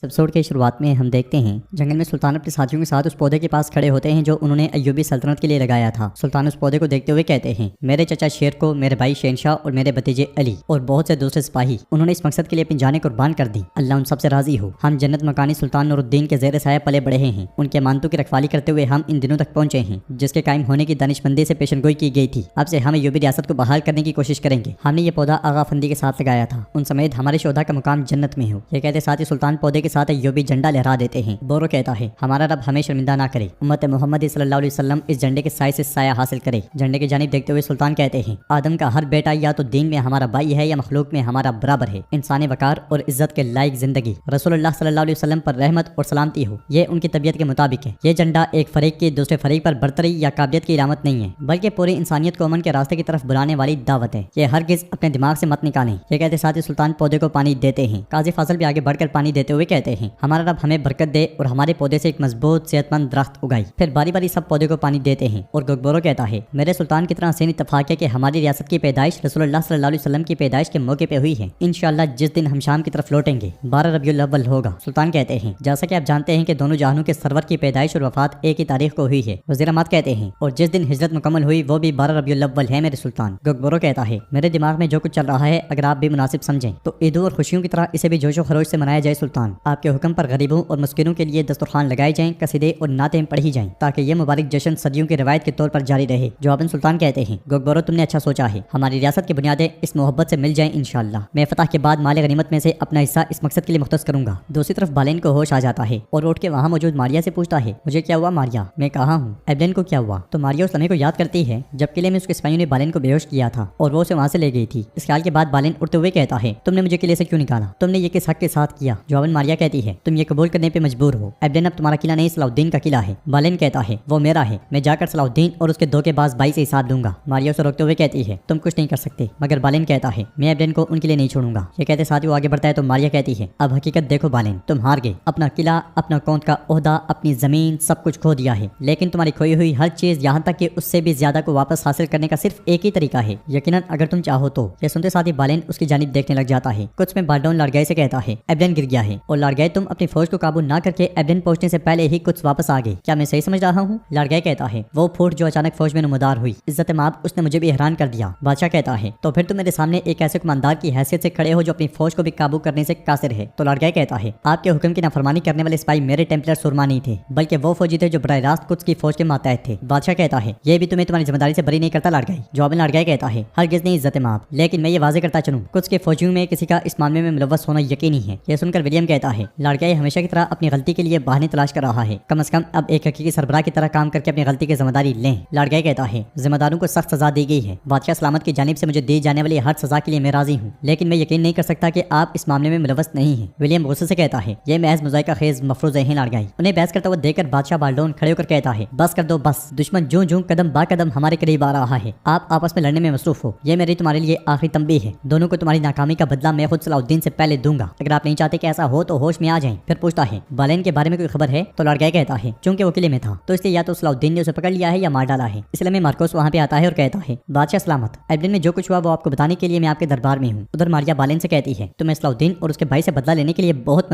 Episode के शुरुआत में हम देखते हैं जंगल में सुल्तान अपने साथियों के साथ उस पौधे के पास खड़े होते हैं जो उन्होंने अय्यूबी सल्तनत के लिए लगाया था। सुल्तान उस पौधे को देखते हुए कहते हैं, मेरे चचा शेर को, मेरे भाई शहनशाह और मेरे भतीजे अली और बहुत से दूसरे सिपाही, उन्होंने इस मकसद के लिए अपनी जानें कुर्बान कर दी। अल्लाह उन सबसे राजी हो। हम जन्नत मकानी सुल्तान नूरुद्दीन के ज़ेर साया पले बढ़े हैं। उनके मानतों की रखवाली करते हुए हम इन दिनों तक पहुंचे हैं, जिसके कायम होने की दानिशमंदी से पेशनगोई की गई थी। अब से हम अय्यूबी रियासत को बहाल करने की कोशिश करेंगे। हमने ये पौधा आगा फंदी के साथ लगाया था। उन समेत हमारे शोधा का मुकाम जन्नत में हो। ये कहते साथ ही सुल्तान पौधे के साथ अय्यूबी झंडा लहरा देते हैं। बोरो कहता है, हमारा रब हमें शर्मिंदा ना करे। उम्मत मोहम्मद सल्लल्लाहु अलैहि वसल्लम इस झंडे के साए से साया हासिल करे। झंडे की जानिब देखते हुए सुल्तान कहते हैं, आदम का हर बेटा या तो दीन में हमारा भाई है या मखलूक में हमारा बराबर है। इंसानी वकार और इज्जत के लायक जिंदगी रसूलुल्लाह सल्लल्लाहु अलैहि वसल्लम पर रहमत और सलामती हो। ये उनकी तबीयत के मुताबिक है। ये झंडा एक फरीक की दूसरे फरीक पर बरतरी या काबिलियत की इलामत नहीं है, बल्कि पूरी इंसानियत को अमन के रास्ते की तरफ बुलाने वाली दावत है। ये हरगिज अपने दिमाग से मत निकालें। ये कहते साथ ही सुल्तान पौधे को पानी देते हैं। काजी फाजल भी आगे बढ़कर पानी देते हुए कहते हैं, हमारा रब हमें बरकत दे और हमारे पौधे से एक मजबूत सेहतमंद दरख्त उगाई। फिर बारी बारी सब पौधे को पानी देते हैं और गोगबोरो कहता है, मेरे सुल्तान कितना हसीन इत्तफाक है कि हमारी रियासत की पैदाइश रसूलुल्लाह सल्लल्लाहु अलैहि वसल्लम की पैदाइश के मौके पे हुई है। इंशाअल्लाह जिस दिन हम शाम की तरफ लौटेंगे 12 रबीउल अव्वल होगा। सुल्तान कहते हैं, जैसा कि आप जानते हैं कि दोनों जहानों के सरवर की पैदाइश और वफात एक ही तारीख को हुई है। वज़ीर अहमद कहते हैं, और जिस दिन हिजरत मुकम्मल हुई वो भी 12 रबीउल अव्वल है मेरे सुल्तान। गोगबोरो कहता है, मेरे दिमाग में जो कुछ चल रहा है अगर आप भी मुनासिब समझें तो ईदों और खुशियों की तरह इसे भी जोशो खरोश से मनाया जाए। सुल्तान, आपके हुक्म पर गरीबों और मुस्किनों के लिए दस्तरखान लगाए जाएं, कसीदे और नातें पढ़ी जाएं, ताकि ये मुबारक जश्न सदियों की रवायत के तौर पर जारी रहे। जवाबन सुल्तान कहते हैं, गोगबोरो तुमने अच्छा सोचा है। हमारी रियासत की बुनियादें इस मोहब्बत से मिल जाएं इंशाअल्लाह। मैं फतह के बाद माल गनीमत में से अपना हिस्सा इस मकसद के लिए मुख्तस करूंगा। दूसरी तरफ बालेन को होश आ जाता है और उठ के वहाँ मौजूद मारिया से पूछता है, मुझे क्या हुआ मारिया? मैं कहाँ हूँ? एबलेन को क्या हुआ? तो मारिया उस लम्हे को याद करती है जब किले में उसके सिपाहियों ने बालेन को बेहोश किया था और वो उसे वहाँ से ले गई थी। इस ख्याल के बाद बालेन उठते हुए कहता है, तुमने मुझे किले से क्यों निकाला? तुमने ये किस हक के साथ किया? जवाबन मारिया कहती है, तुम ये कबूल करने पे मजबूर हो। एबलेन, अब तुम्हारा किला नहीं सलाउद्दीन का किला है। बालेन कहता है, वो मेरा है। मैं जाकर सलाउद्दीन और उसके धोखेबाज भाई से हिसाब दूंगा। मारिया उसे रोकते हुए कहती है, तुम कुछ नहीं कर सकते। मगर बालेन कहता है, मैं एबलेन को उनके लिए नहीं छोड़ूंगा। ये कहते साथ ही वो आगे बढ़ता है तो मारिया कहती है, अब हकीकत देखो बालेन, तुम हार गए। अपना किला, अपना कौंत का ओहदा, अपनी जमीन सब कुछ खो दिया है, लेकिन तुम्हारी खोई हुई हर चीज, यहाँ तक कि उससे भी ज्यादा को वापस हासिल करने का सिर्फ एक ही तरीका है, यकीनन अगर तुम चाहो तो। ये सुनते साथ ही बालेन उसकी जानिब देखने लग जाता है। कुछ में बाल्डोन लाड़गाई से कहता है, एबलेन गिर गया है और लाड़गाई तुम अपनी फौज को काबू ना करके एबलेन पहुंचने से पहले ही कुछ वापस आ गए। क्या मैं सही समझ रहा हूँ? लाड़गाई कहता है, वो फूट जो अचानक फौज में नुमादार हुई, इज्जत माब, उसने मुझे भी हैरान कर दिया। बादशाह कहता है, तो फिर तुम मेरे सामने एक ऐसे कमांडर की हैसियत से खड़े हो जो अपनी फौज को भी काबू करने से कासिर है। तो लाड़गाई कहता है, आपके हुक्म की नाफरमानी करने वाले सिपाही मेरे टेम्पलर सुरमा नहीं थे, बल्कि वो फौजी थे जो बराह रास्त कुछ की फौज के मातहत थे। बादशाह कहता है, ये भी तुम्हें तुम्हारी जिम्मेदारी से बरी नहीं करता लाड़गाई? जवाब में लाड़गाई कहता है, हरगिज़ नहीं इज्जत माब, लेकिन मैं ये वाजे करता चलूं, कुछ के फौजियों में किसी का इस मामले में मुलव्वस होना यकीनी है। यह सुनकर विलियम कहता है, लाड़गाई हमेशा की तरह अपनी गलती के लिए बहाने तलाश कर रहा है। कम से कम अब एक हकीकी सरबराह की तरह काम करके अपनी गलती की जिम्मेदारी लें। लाड़गाई कहता है, जिम्मेदारों को सख्त सजा दी गई है। बादशाह सलामत की जानिब से मुझे दी जाने वाली हर सजा के लिए मैं राजी हूँ, लेकिन मैं यकीन नहीं कर सकता कि आप इस मामले में मुलव्वस नहीं है। विलियम गुस्से से कहता है, ये महज मुज़ाइका खेज मफरूज़े हैं लाड़गाई। उन्हें बहस करता हुआ देखकर बादशाह बाल्डोन खड़े होकर कहता है, बस कर दो बस, दुश्मन जूं जूं कदम बा कदम हमारे करीब आ रहा है। आप आपस में लड़ने में मसरूफ हो। ये मेरी तुम्हारे लिए आखिरी तंबीह है। दोनों को तुम्हारी नाकामी का बदला मैं खुद सलाउद्दीन से पहले दूंगा। अगर आप नहीं चाहते कि ऐसा हो तो होश में आ जाएं। फिर पूछता है, बालेन के बारे में कोई खबर है? तो लाड़गाई कहता है, चूंकि वो किले में था तो इसलिए या तो सलाउद्दीन ने उसे पकड़ लिया है या मार डाला है। इसलिए में मार्कोस वहाँ पे आता है और कहता है, बादशाह सलामत, एबलेन में जो कुछ हुआ वो आपको बताने के लिए मैं आपके दरबार में हूँ। उधर मारिया बालेन से कहती है, तुम्हें सलाउद्दीन और उसके भाई से बदला लेने के लिए बहुत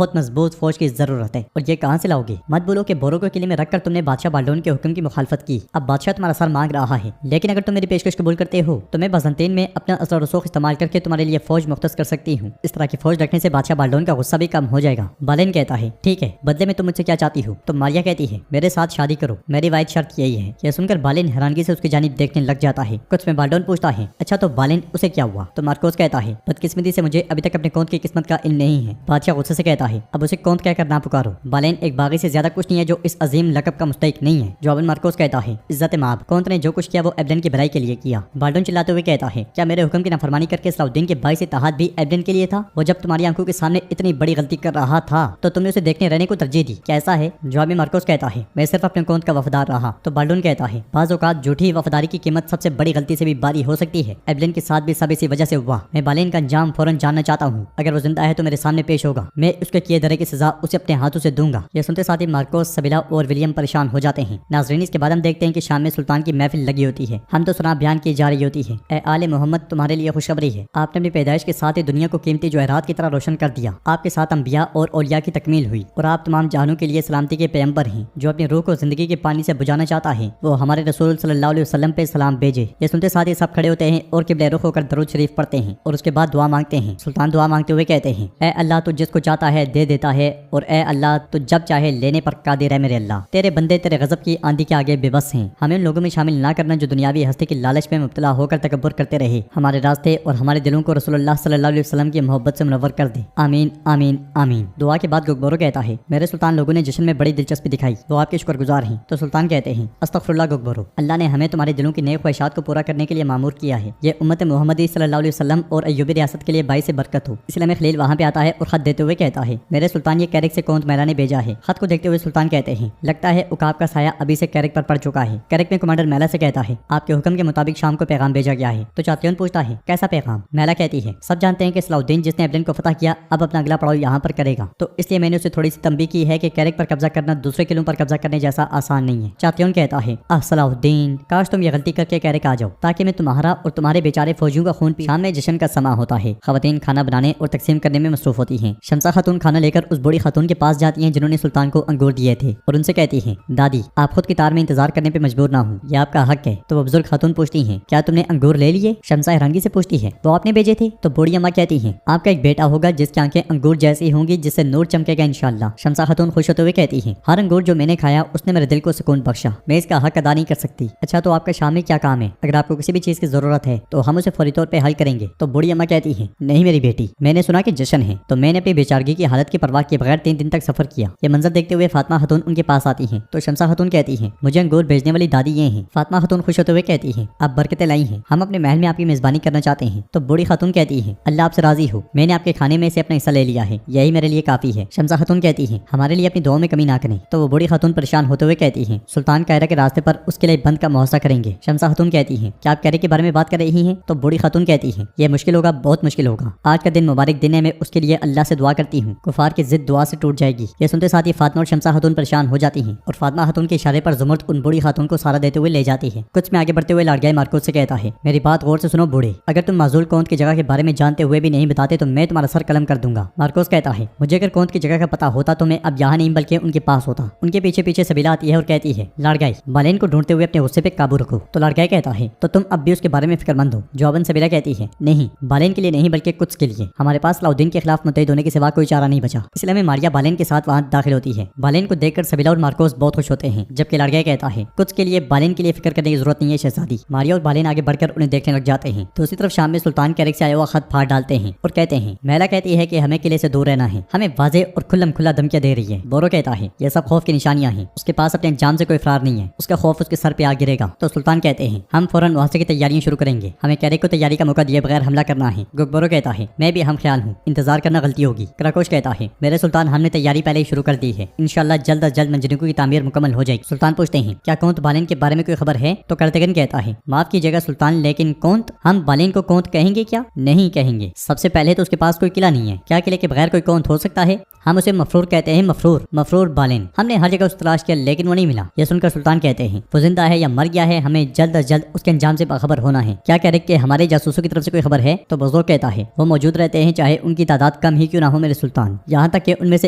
मजबूत फौज की जरूरत है, और ये कहाँ से लाओगे? मत बोलो कि बोरो को किले में रखकर तुमने बादशाह बाल्डोन के हुक्म की मुखालफत की। अब बादशाह तुम्हारा सर मांग रहा है, लेकिन अगर तुम मेरी पेशकश कबूल करते हो तो मैं बज़ंतीन में अपना असर रसूख इस्तेमाल करके तुम्हारे लिए फौज मुख्तस कर सकती हूँ। इस तरह की फौज रखने से बादशाह बाल्डोन का गुस्सा भी कम हो जाएगा। बालेन कहता है, ठीक है, बदले में तुम मुझसे क्या चाहती हो? तो मारिया कहती है, मेरे साथ शादी करो, मेरी वाइद शर्त यही है। यह सुनकर बालेन हैरानगी से उसकी जानिब देखने लग जाता है। कुछ में बाल्डोन पूछता है, अच्छा तो बालेन उसे क्या हुआ? तो मार्कोस कहता है, बदकिस्मती से मुझे अभी तक अपने कौंत की किस्मत का इल्म नहीं है। बादशाह गुस्से से कहता है, अब उसे कौंत कहकर ना पुकारो। बालेन एक बागी से ज्यादा कुछ नहीं है जो इस अजीम लकब का मुस्तहिक नहीं है। जवाबन मार्कोस कहता है, इज्जत माब, कौंत ने जो कुछ किया वो एबलेन की भलाई के लिए किया। बाल्डोन चिल्लाते हुए कहता है, क्या मेरे हुक्म की नाफरमानी करके सलाउद्दीन के भाई से इत्तेहाद भी एबलेन के लिए था? वो जब तुम्हारी आंखों के सामने इतनी बड़ी गलती कर रहा था तो तुमने उसे देखने रहने को तरजीह दी, क्या ऐसा है? जवाब में मार्कोस कहता है, मैं सिर्फ अपने कौंत का वफादार रहा। तो बाल्डोन कहता है, बाज़ औक़ात झूठी वफादारी की कीमत सबसे बड़ी गलती से भी भारी हो सकती है। एबलेन के साथ भी सब इसी वजह से हुआ। मैं बालेन का अंजाम फौरन जानना चाहता हूँ। अगर वो जिंदा है तो मेरे सामने पेश होगा, मैं उसके किए धरे की सजा उसे अपने हाथों से दूंगा। यह सुनते साथ ही मार्कोस, सबीला और विलियम परेशान हो जाते हैं। नाज़रीन, इसके बाद हम देखते हैं कि शाम में सुल्तान की महफिल लगी होती है। हम तो सुना बयान की जा रही होती है, ए आले मोहम्मद, तुम्हारे लिए खुशखबरी है। आपने अपनी पैदाइश के साथ ही दुनिया को कीमती जवाहरात की तरह रोशन कर दिया। आपके کے ساتھ انبیاء اور اولیاء کی تکمیل ہوئی اور آپ تمام جہانوں کے لیے سلامتی کے پیغمبر ہیں۔ جو اپنی روح کو زندگی کے پانی سے بجھانا چاہتا ہے وہ ہمارے رسول صلی اللہ علیہ وسلم پہ سلام بھیجے۔ یہ سنتے ساتھ ہی سب کھڑے ہوتے ہیں اور قبلہ رخ ہو کر درود شریف پڑھتے ہیں اور اس کے بعد دعا مانگتے ہیں۔ سلطان دعا مانگتے ہوئے کہتے ہیں، اے اللہ تو جس کو چاہتا ہے دے دیتا ہے، اور اے اللہ تو جب چاہے لینے پر قادر ہے میرے اللہ۔ تیرے بندے تیرے غضب کی آندھی کے آگے بے بس ہیں۔ ہمیں ان لوگوں میں شامل نہ کرنا جو دنیاوی ہستی کی لالچ میں مبتلا ہو کر تکبر کرتے رہے۔ ہمارے راستے اور ہمارے دلوں کو رسول اللہ صلی اللہ علیہ وسلم کی محبت سے منور کر دے، آمین آمین آمین۔ دعا کے بعد گگبورو کہتا ہے، میرے سلطان لوگوں نے جشن میں بڑی دلچسپی دکھائی، وہ آپ کے شکر گزار ہیں۔ تو سلطان کہتے ہیں، استغفر اللہ گگبورو، اللہ نے ہمیں تمہارے دلوں کی نیک خواہشات کو پورا کرنے کے لیے مامور کیا ہے۔ یہ امت محمدی صلی اللہ علیہ وسلم اور ایوبی ریاست کے لیے باعث برکت ہو۔ اس لیے میں خلیل وہاں پہ آتا ہے اور خط دیتے ہوئے کہتا ہے، میرے سلطان یہ کیرک سے کونت میرا نے بھیجا ہے۔ خط کو دیکھتے ہوئے سلطان کہتے ہیں، لگتا ہے عقاب کا سایہ ابھی سے کیرک پر پڑ چکا ہے۔ کیرک میں کمانڈر میلا سے کہتا ہے، آپ کے حکم کے مطابق شام کو پیغام بھیجا گیا ہے۔ تو چاتیون پوچھتا ہے، کیسا پیغام؟ میلا کہتی ہے، سب جانتے ہیں کہ صلاح الدین جس نے ایبلین کو فتح کیا اب اپنا اگلا پڑاؤ یہاں پر کرے گا، تو اس لیے میں نے اسے تھوڑی سی تنبیہ کی ہے کہ کیرک پر قبضہ کرنا دوسرے قلعوں پر قبضہ کرنے جیسا آسان نہیں ہے۔ چاتیون کہتا ہے، صلاح الدین، کاش تم یہ غلطی کر کے کیرک آ جاؤ تاکہ میں تمہارا اور تمہارے بیچارے فوجیوں کا خون پی۔ شام میں جشن کا سما ہوتا ہے، خواتین کھانا بنانے اور تقسیم کرنے میں مصروف ہوتی ہیں۔ شمسا خاتون کھانا لے کر اس بوڑھی خاتون کے پاس جاتی ہیں جنہوں نے سلطان کو انگور دیے تھے اور ان سے کہتی ہیں، دادی آپ خود قطار میں انتظار کرنے پہ مجبور نہ ہوں، یہ آپ کا حق ہے۔ تو وہ بزرگ خاتون پوچھتی ہیں، کیا تم نے انگور لے لیے؟ شمسا حیرانگی سے پوچھتی ہے، وہ آپ نے بھیجے تھے؟ تو بوڑھی اماں کہتی ہیں، آپ کا ایک بیٹا ہوگا جس کی آنکھیں انگور جیسی ہوں گی، جس سے نور چمکے گا انشاءاللہ۔ شمسا خاتون خوش ہوتے ہوئے کہتی ہیں، ہر انگور جو میں نے کھایا اس نے میرے دل کو سکون بخشا، میں اس کا حق ادا نہیں کر سکتی۔ اچھا تو آپ کا شام میں کیا کام ہے؟ اگر آپ کو کسی بھی چیز کی ضرورت ہے تو ہم اسے فوری طور پہ حل کریں گے۔ تو بوڑھی اماں کہتی ہیں، نہیں میری بیٹی، میں نے سنا کہ جشن ہے تو میں نے اپنی بیچارگی کی حالت کی پرواہ کیے بغیر 3 دن تک سفر کیا۔ یہ منظر دیکھتے ہوئے فاطمہ خاتون ان کے پاس آتی ہیں تو شمسا خاتون کہتی ہیں، مجھے انگور بھیجنے والی دادی یہ ہیں۔ فاطمہ خاتون خوش ہوتے ہوئے کہتی ہیں، آپ برکتیں لائی ہیں، ہم اپنے محل میں آپ کی میزبانی کرنا چاہتے ہیں۔ تو بوڑھی خاتون کہتی ہیں، اللہ آپ سے راضی ہو، میں نے آپ کے کھانے میں سے اپنا حصہ لے لیا ہے، یہی میرے لیے کافی ہے۔ شمسا خاتون کہتی ہیں، ہمارے لیے اپنی دعاؤں میں کمی نہ کریں۔ تو وہ بوڑھی خاتون پریشان ہوتے ہوئے کہتی ہیں، سلطان کائرہ کے راستے پر اس کے لیے بند کا محاصرہ کریں گے۔ شمسا خاتون کہتی ہیں، کیا آپ کائرہ کے بارے میں بات کر رہی ہیں؟ تو بوڑھی خاتون کہتی ہیں، یہ مشکل ہوگا، بہت مشکل ہوگا، آج کا دن مبارک دن ہے، میں اس کے لیے اللہ سے دعا کرتی ہوں، کفار کی ضد دعا سے ٹوٹ جائے گی۔ یہ سنتے ساتھ ہی فاطمہ اور شمسا خاتون پریشان ہو جاتی ہیں اور فاطمہ خاتون کے اشارے پر زمرد ان بوڑھی خاتون کو سہارا دیتے ہوئے لے جاتی ہے۔ کچھ میں آگے بڑھتے ہوئے لاڈگائے مارکوس سے کہتا ہے، میری بات غور سے سنو بوڑھے، اگر تم معزول کونت کی جگہ کے بارے میں جانتے ہوئے بھی نہیں بتاتے تو میں تمہارا سر قلم کر دوں گا۔ مارکوس کہتا ہے، مجھے اگر کونت کی جگہ کا پتہ ہوتا تو میں اب یہاں نہیں بلکہ ان کے پاس ہوتا۔ ان کے پیچھے پیچھے سبیلا آتی ہے اور کہتی ہے، لاڈگائے بالین کو ڈھونڈتے ہوئے اپنے غصے پہ قابو رکھو۔ تو لاڈگائے کہتا ہے، تو تم اب بھی اس کے بارے میں فکر مند ہو؟ جواباً سبیلا کہتی ہے، نہیں، بالین کے لیے نہیں بلکہ کچھ کے لیے، ہمارے پاس صلاح الدین کے خلاف متحد ہونے کے سوا کوئی چارہ نہیں بچا، اس لیے میں ماریا بالین کے ساتھ وہاں داخل ہوتی ہے۔ بالین کو دیکھ کر سبیلا اور مارکوس بہت خوش ہوتے ہیں، جبکہ لاڈگائے کہتا ہے، کچھ کے لیے بالین کے لیے فکر کرنے کی ضرورت نہیں ہے شہزادی۔ ماریا اور بالین آگے بڑھ کر انہیں دیکھنے لگ جاتے ہیں۔ دوسری طرف شام میں سلطان کیرک سے آیا ہوا خط پھاڑ ڈالتے ہیں اور کہتے ہیں، میلا کہتی ہے کہ ہمیں قلعے سے دور رہنا ہے، ہمیں واضح اور کھلم کھلا دھمکیاں دے رہی ہے۔ بورو کہتا ہے، یہ سب خوف کی نشانیاں ہیں، اس کے پاس اپنے انجام سے کوئی فرار نہیں ہے، اس کا خوف اس کے سر پہ آ گرے گا۔ تو سلطان کہتے ہیں، ہم فوراً محاصرے کی تیاریاں شروع کریں گے، ہمیں کیرک کو تیاری کا موقع دیے بغیر حملہ کرنا ہے۔ گگبورو کہتا ہے، میں بھی ہم خیال ہوں، انتظار کرنا غلطی ہوگی۔ کراکوش کہتا ہے، میرے سلطان ہم نے تیاری پہلے ہی شروع کر دی ہے، انشاءاللہ جلد از جلد منجنیقوں کی تعمیر مکمل ہو جائے گی۔ سلطان پوچھتے ہیں، کیا کونت بالین کے بارے میں کوئی خبر ہے؟ تو کرتگن کہتا ہے، معاف کیجیے گا سلطان، لیکن کونت، ہم بالین کو کونت کہیں گے کیا؟ نہیں کہیں گے، سب سے پہلے تو اس کے پاس کوئی قلعہ نہیں ہے، کیا قلعے کے بغیر کوئی کونت ہو سکتا ہے؟ ہم اسے مفرور کہتے ہیں، مفرور بالین، ہم نے ہر جگہ اس تلاش کیا لیکن وہ نہیں ملا۔ یہ سن کر سلطان کہتے ہیں، وہ زندہ ہے یا مر گیا ہے، ہمیں جلد از جلد اس کے انجام سے باخبر ہونا ہے۔ کیا کہہ رہے کہ ہمارے جاسوسوں کی طرف سے کوئی خبر ہے؟ تو بزرگ کہتا ہے، وہ موجود رہتے ہیں چاہے ان کی تعداد کم ہی کیوں نہ ہو میرے سلطان، یہاں تک کہ ان میں سے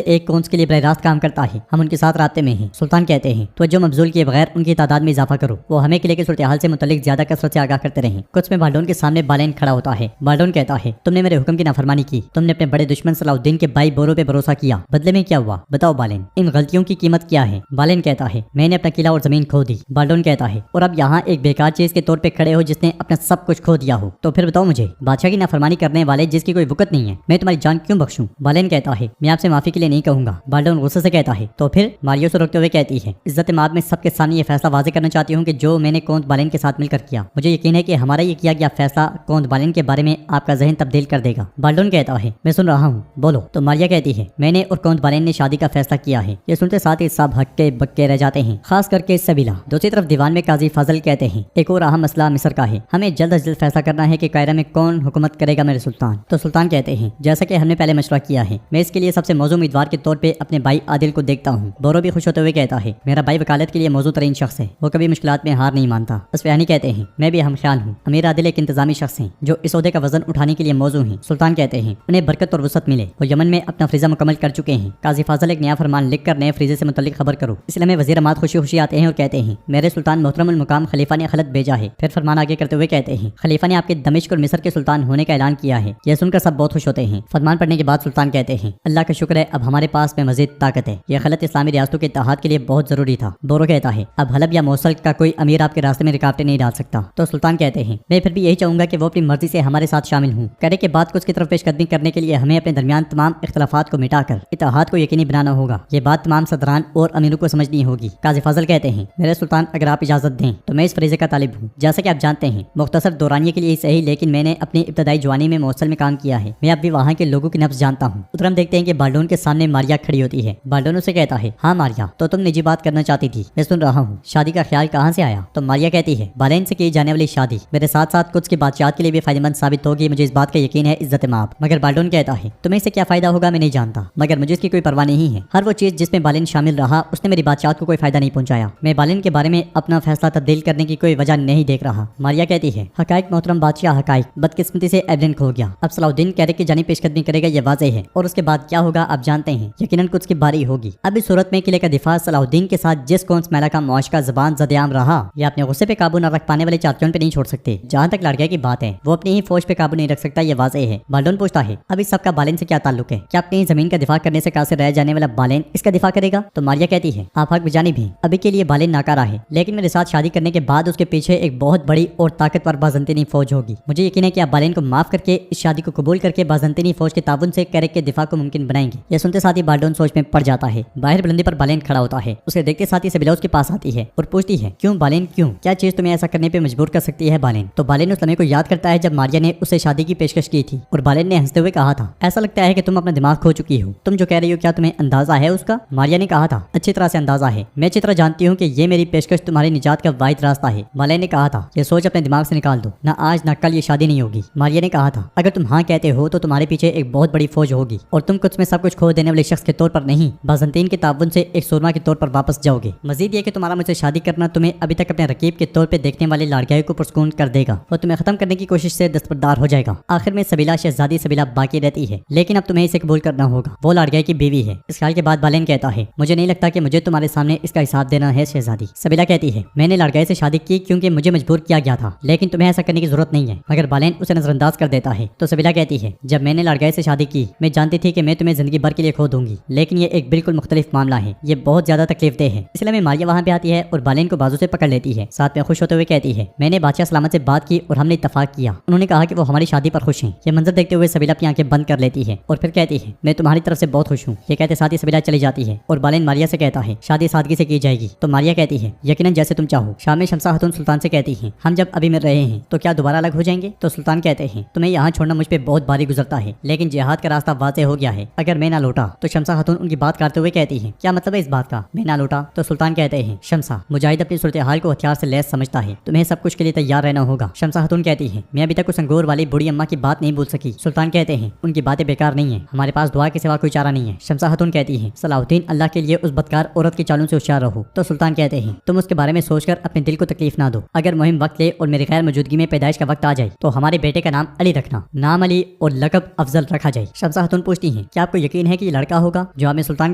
ایک کونس کے لیے براہ راست کام کرتا ہے، ہم ان کے ساتھ رابطے میں ہیں۔ سلطان کہتے ہیں، تو جو مبذول کیے بغیر ان کی تعداد میں اضافہ کرو، وہ ہمیں قلعے کی صورتحال سے متعلق زیادہ کثرت سے آگاہ کرتے رہیں۔ کچھ میں بالڈون کے سامنے بالین کھڑا ہوتا ہے۔ بالڈون کہتا ہے، تم نے میرے حکم کی نافرمانی کی، تم نے اپنے بڑے دشمن صلاح الدین کے بھائی بورو پہ بھروسہ کیا، بدلے میں کیا ہوا بتاؤ بالین، ان غلطیوں کی قیمت کیا ہے؟ بالین کہتا ہے، میں نے اپنا قلعہ اور زمین کھو دی۔ بالڈون کہتا ہے، اور اب یہاں ایک بیکار چیز کے طور پہ کھڑے ہو جس نے اپنا سب کچھ کھو دیا ہو، تو پھر بتاؤ مجھے، بادشاہ کی نافرمانی کرنے والے جس کی کوئی وقت نہیں ہے، میں تمہاری جان کیوں بخشوں؟ بالین کہتا ہے، میں آپ سے معافی کے لیے نہیں کہوں گا۔ بالڈون غصے سے کہتا ہے، تو پھر؟ ماریو سے روکتے ہوئے کہتی ہے، عزت مآب میں سب کے سامنے یہ فیصلہ واضح کرنا چاہتی ہوں کہ جو میں نے کونت بالین کے ساتھ مل کر کیا، مجھے یقین ہے کہ ہمارا یہ کیا گیا فیصلہ کونت بالین کے بارے میں آپ کا ذہن تبدیل کر دے گا۔ بالڈون کہتا ہے، میں سن رہا ہوں، بولو۔ تو ماریا کہتی ہے، میں نے اور کونت بالین نے شادی کا فیصلہ کیا ہے۔ یہ سنتے ساتھ ہی سب ہکے بکے رہ جاتے ہیں، خاص کر کے سبیلا۔ دوسری طرف دیوان میں قاضی فاضل کہتے ہیں، ایک اور اہم مسئلہ مصر کا ہے، ہمیں جلد از جلد فیصلہ کرنا ہے کہ قاہرہ میں کون حکومت کرے گا میرے سلطان۔ تو سلطان کہتے ہیں، جیسا کہ ہم نے پہلے مشورہ کیا ہے، میں اس کے لیے سب سے موزوں امیدوار کے طور پہ اپنے بھائی عادل کو دیکھتا ہوں۔ بورو بھی خوش ہوتے ہوئے کہتا ہے، میرا بھائی وکالت کے لیے موزوں ترین شخص ہے، وہ کبھی مشکلات میں ہار نہیں مانتا۔ اسفہانی کہتے ہیں، میں بھی ہم خیال ہوں، امیر عادل ایک انتظامی شخص ہیں جو اس عہدے کا وزن اٹھانے کے لیے موزوں ہیں۔ سلطان کہتے ہیں، انہیں برکت اور وسعت ملے۔ वो यमन में अपना फ्रीजा मुकम्मल कर चुके हैं। काजी फाजल एक नया फरमान लिख कर नए फ्रीजे से मुतल्लिक खबर करो। इसलिए में वजीर अमात खुशी खुशी आते हैं और कहते हैं मेरे सुल्तान मोहतरमुल मुकाम खलीफा ने खलत भेजा है। फिर फरमान आगे करते हुए कहते हैं खलीफा ने आपके दमिश्क और मिस्र के सुल्तान होने का ऐलान किया है। यह सुनकर सब बहुत खुश होते हैं। फरमान पढ़ने के बाद सुल्तान कहते हैं अल्लाह का शुक्र है अब हमारे पास में मजीद ताकत है। यह खलत इस्लामी रियासतों के इत्तेहाद के लिए बहुत जरूरी था। बोरो कहता है अब हलब या मोसल का कोई अमीर आपके रास्ते में रुकावटें नहीं डाल सकता। तो सुल्तान कहते हैं मैं फिर भी यही चाहूंगा कि वो अपनी मर्जी से हमारे साथ शामिल हूँ। कहने के बाद कुछ की तरफ पेशकदमी करने के लिए हमें अपने दरमियान तमाम इख्तलाफात को मिटाकर इत्तेहाद को यकीनी बनाना होगा। ये बात तमाम सदरान और अमीरों को समझनी होगी। काजी फाजल कहते हैं मेरे सुल्तान अगर आप इजाजत दें तो मैं इस फरीजे का तालिब हूँ। जैसा कि आप जानते हैं मुख्तसर दौरानिये के लिए सही, लेकिन मैंने अपनी इब्तदाई जवानी में मौसल में काम किया है। मैं अब भी वहाँ के लोगों की नब्ज जानता हूँ। उधर हम देखते हैं कि बाल्डोन के सामने मारिया खड़ी होती है। बाल्डोन उसे कहता है हाँ मारिया, तो तुम निजी बात करना चाहती थी, मैं सुन रहा हूँ। शादी का ख्याल कहाँ से आया? तो मारिया कहती है बालेन से की जाने वाली शादी मेरे साथ साथ कुछ की बादशाह के लिए भी फायदेमंद साबित होगी। मुझे इस बात का यकीन है इज्जत माप। मगर बाल्डोन कहता है तुम्हें इससे क्या फायदा होगा मैं नहीं जानता, मगर मुझे इसकी कोई परवाह नहीं है। हर वो चीज जिसमें बालेन शामिल रहा उसने मेरी बादशाह को कोई फायदा नहीं पहुंचाया। मैं बालेन के बारे में अपना फैसला तब्दील करने की कोई वजह नहीं देख रहा। मारिया कहती है हकाइक मोहतरम बादशाह, हकाइक बदकिस्मती से एविडेंट खो गया। अब सलाउद्दीन कैरिक की जानी पेशकदमी करेगा ये वाज़ेह है, और उसके बाद क्या होगा आप जानते हैं। यकीनन कुछ की बारी होगी। अब इस सूरत में किले का दिफा सलाउद्दीन के साथ जिस कौन मैला का मुआशका ज़बान ज़देआम रहा, ये अपने गुस्से पे काबू न रख पाने वाले चार्टियन पे नहीं छोड़ सकते। जहाँ तक लड़किया की बात है वो अपनी ही फौज पे काबू नहीं रख सकता, ये वाज़ेह है। बाल्डोन पूछता है अब इस सब का बालेन से क्या ताल्लुक है? क्या अपनी जमीन का दिफा करने से कासिर रह जाने वाला बालेन इसका दिफा करेगा? तो मारिया कहती है आप हक बजानी भी अभी के लिए बालेन नाकारा है, लेकिन मेरे साथ शादी करने के बाद उसके पीछे एक बहुत बड़ी और ताकतवर बाज़ंतीनी फौज होगी। मुझे यकीन है कि आप बालेन को माफ करके इस शादी को कबूल करके बाज़ंतीनी फौज के ताबुन से कैरिक के दिफा को मुमकिन बनाएंगे। यह सुनते साथ ही बाल्डोन सोच में पड़ जाता है। बाहर बुलंदी पर बालेन खड़ा होता है। उसे देखते साथ ही सबीला उसके पास आती है और पूछती है क्यों बालेन, क्यों, क्या चीज तुम्हें ऐसा करने पे मजबूर कर सकती है बालेन? तो बालेन उस लम्हे को याद करता है जब मारिया ने उसे शादी की पेशकश की थी और बालेन ने हंसते हुए कहा था ऐसा लगता है कि तुम अपना दिमाग खो चुकी हो। तुम जो कह रही हो क्या तुम्हें अंदाजा है उसका? मारिया ने कहा था अच्छी तरह से अंदाजा है, मैं अच्छी तरह जानती हूँ कि ये मेरी पेशकश तुम्हारी निजात का वाहिद रास्ता है। बालेन ने कहा था ये सोच अपने दिमाग से निकाल दो, ना आज ना कल ये शादी नहीं होगी। मारिया ने कहा था अगर तुम हाँ कहते हो तो तुम्हारे पीछे एक बहुत बड़ी फौज होगी और तुम कुछ में सब कुछ खो देने वाले शख्स के तौर पर नहीं, बाज़ंतीन के ताबुन से एक सुरमा के तौर पर वापस जाओगे। मजीद ये कि तुम्हारा मुझसे शादी करना तुम्हें अभी तक अपने रकीब के तौर पे देखने वाले लाड़कियों को पुरस्कून कर देगा और तुम्हें खत्म करने की कोशिश से दस्तबरदार हो जाएगा। आखिर में सबीला शहजादी सबीला बाकी रहती है, लेकिन अब तुम्हें इसे कबूल करना होगा। वो लाड़किया की बीवी है। इस ख्याल के बाद बालेन कहता है मुझे नहीं लगता कि मुझे तुम्हारे सामने इसका हिसाब देना है शहजादी। सबीला कहती है मैंने लाड़किया से शादी की क्योंकि मुझे मजबूर किया गया था, लेकिन तुम्हें ऐसा करने की जरूरत नहीं है। मगर बालेन उसे नजरअंदाज कर देता है। तो सबीला कहती है जब मैंने लाड़किया से शादी की मैं जानती थी कि मैं तुम्हें जिंदगी भर के लिए खो दूंगी, लेकिन ये एक बिल्कुल मुख्तलिफ मामला है, ये बहुत ज्यादा तकलीफदेह है। इसलिए मैं मारिया वहाँ पे आती है और बालेन को बाजू से पकड़ लेती है। साथ में खुश होते हुए कहती है मैंने बादशाह सलामत से बात की और हमने इत्तफाक किया, उन्होंने कहा कि वो हमारी शादी पर खुश हैं। ये मंजर देखते हुए सबीला अपनी आंखें बंद कर लेती है और फिर कहती है मैं तुम्हारी तरफ से बहुत खुश हूँ। ये कहते साथ ही सबीला चली जाती है और बालेन मारिया से कहता है शादी सादगी से की जाएगी। तो मारिया कहती है यकीनन जैसे तुम चाहो। शाम में शमसा खातून सुल्तान से कहती है हम जब अभी मिल रहे हैं तो क्या दोबारा अलग हो जाएंगे? तो सुल्तान कहते हैं तुम्हें यहाँ छोड़ना मुझ पे बहुत भारी गुजरता है, लेकिन जिहाद का रास्ता वाज़ेह हो गया है, अगर मैं ना लौटा। तो शमसा खातून उनकी बात करते हुए कहती है क्या मतलब है इस बात का, मैं ना लौटा? तो सुल्तान कहते हैं शमसा मुजाहिद अपनी सूरत हाल को हथियार से लैस समझता है, तुम्हें सब कुछ के लिए तैयार रहना होगा। शमसा खातून कहती है मैं अभी तक उस अंगूर वाली बूढ़ी अम्मा की बात नहीं भूल सकी। सुल्तान कहते हैं उनकी बातें बेकार नहीं है, हमारे पास दुआ के सिवा कोई चारा नहीं है। शमसा खातून कहती है सलाहुद्दीन अल्लाह के लिए उस बदकार औरत के चालों से होशियार रहो। तो सुल्तान कहते हैं तुम उसके बारे में सोचकर अपने दिल को तकलीफ ना दो, अगर मुहिम वक्त ले और मेरी गैर मौजूदगी में पैदाइश का वक्त आ जाए तो हमारे बेटे का नाम अली रखना, नाम अली और लकब अफजल रखा जाए। शमसा खातून पूछती हैं क्या आपको यकीन है कि ये लड़का होगा? जवाब में सुल्तान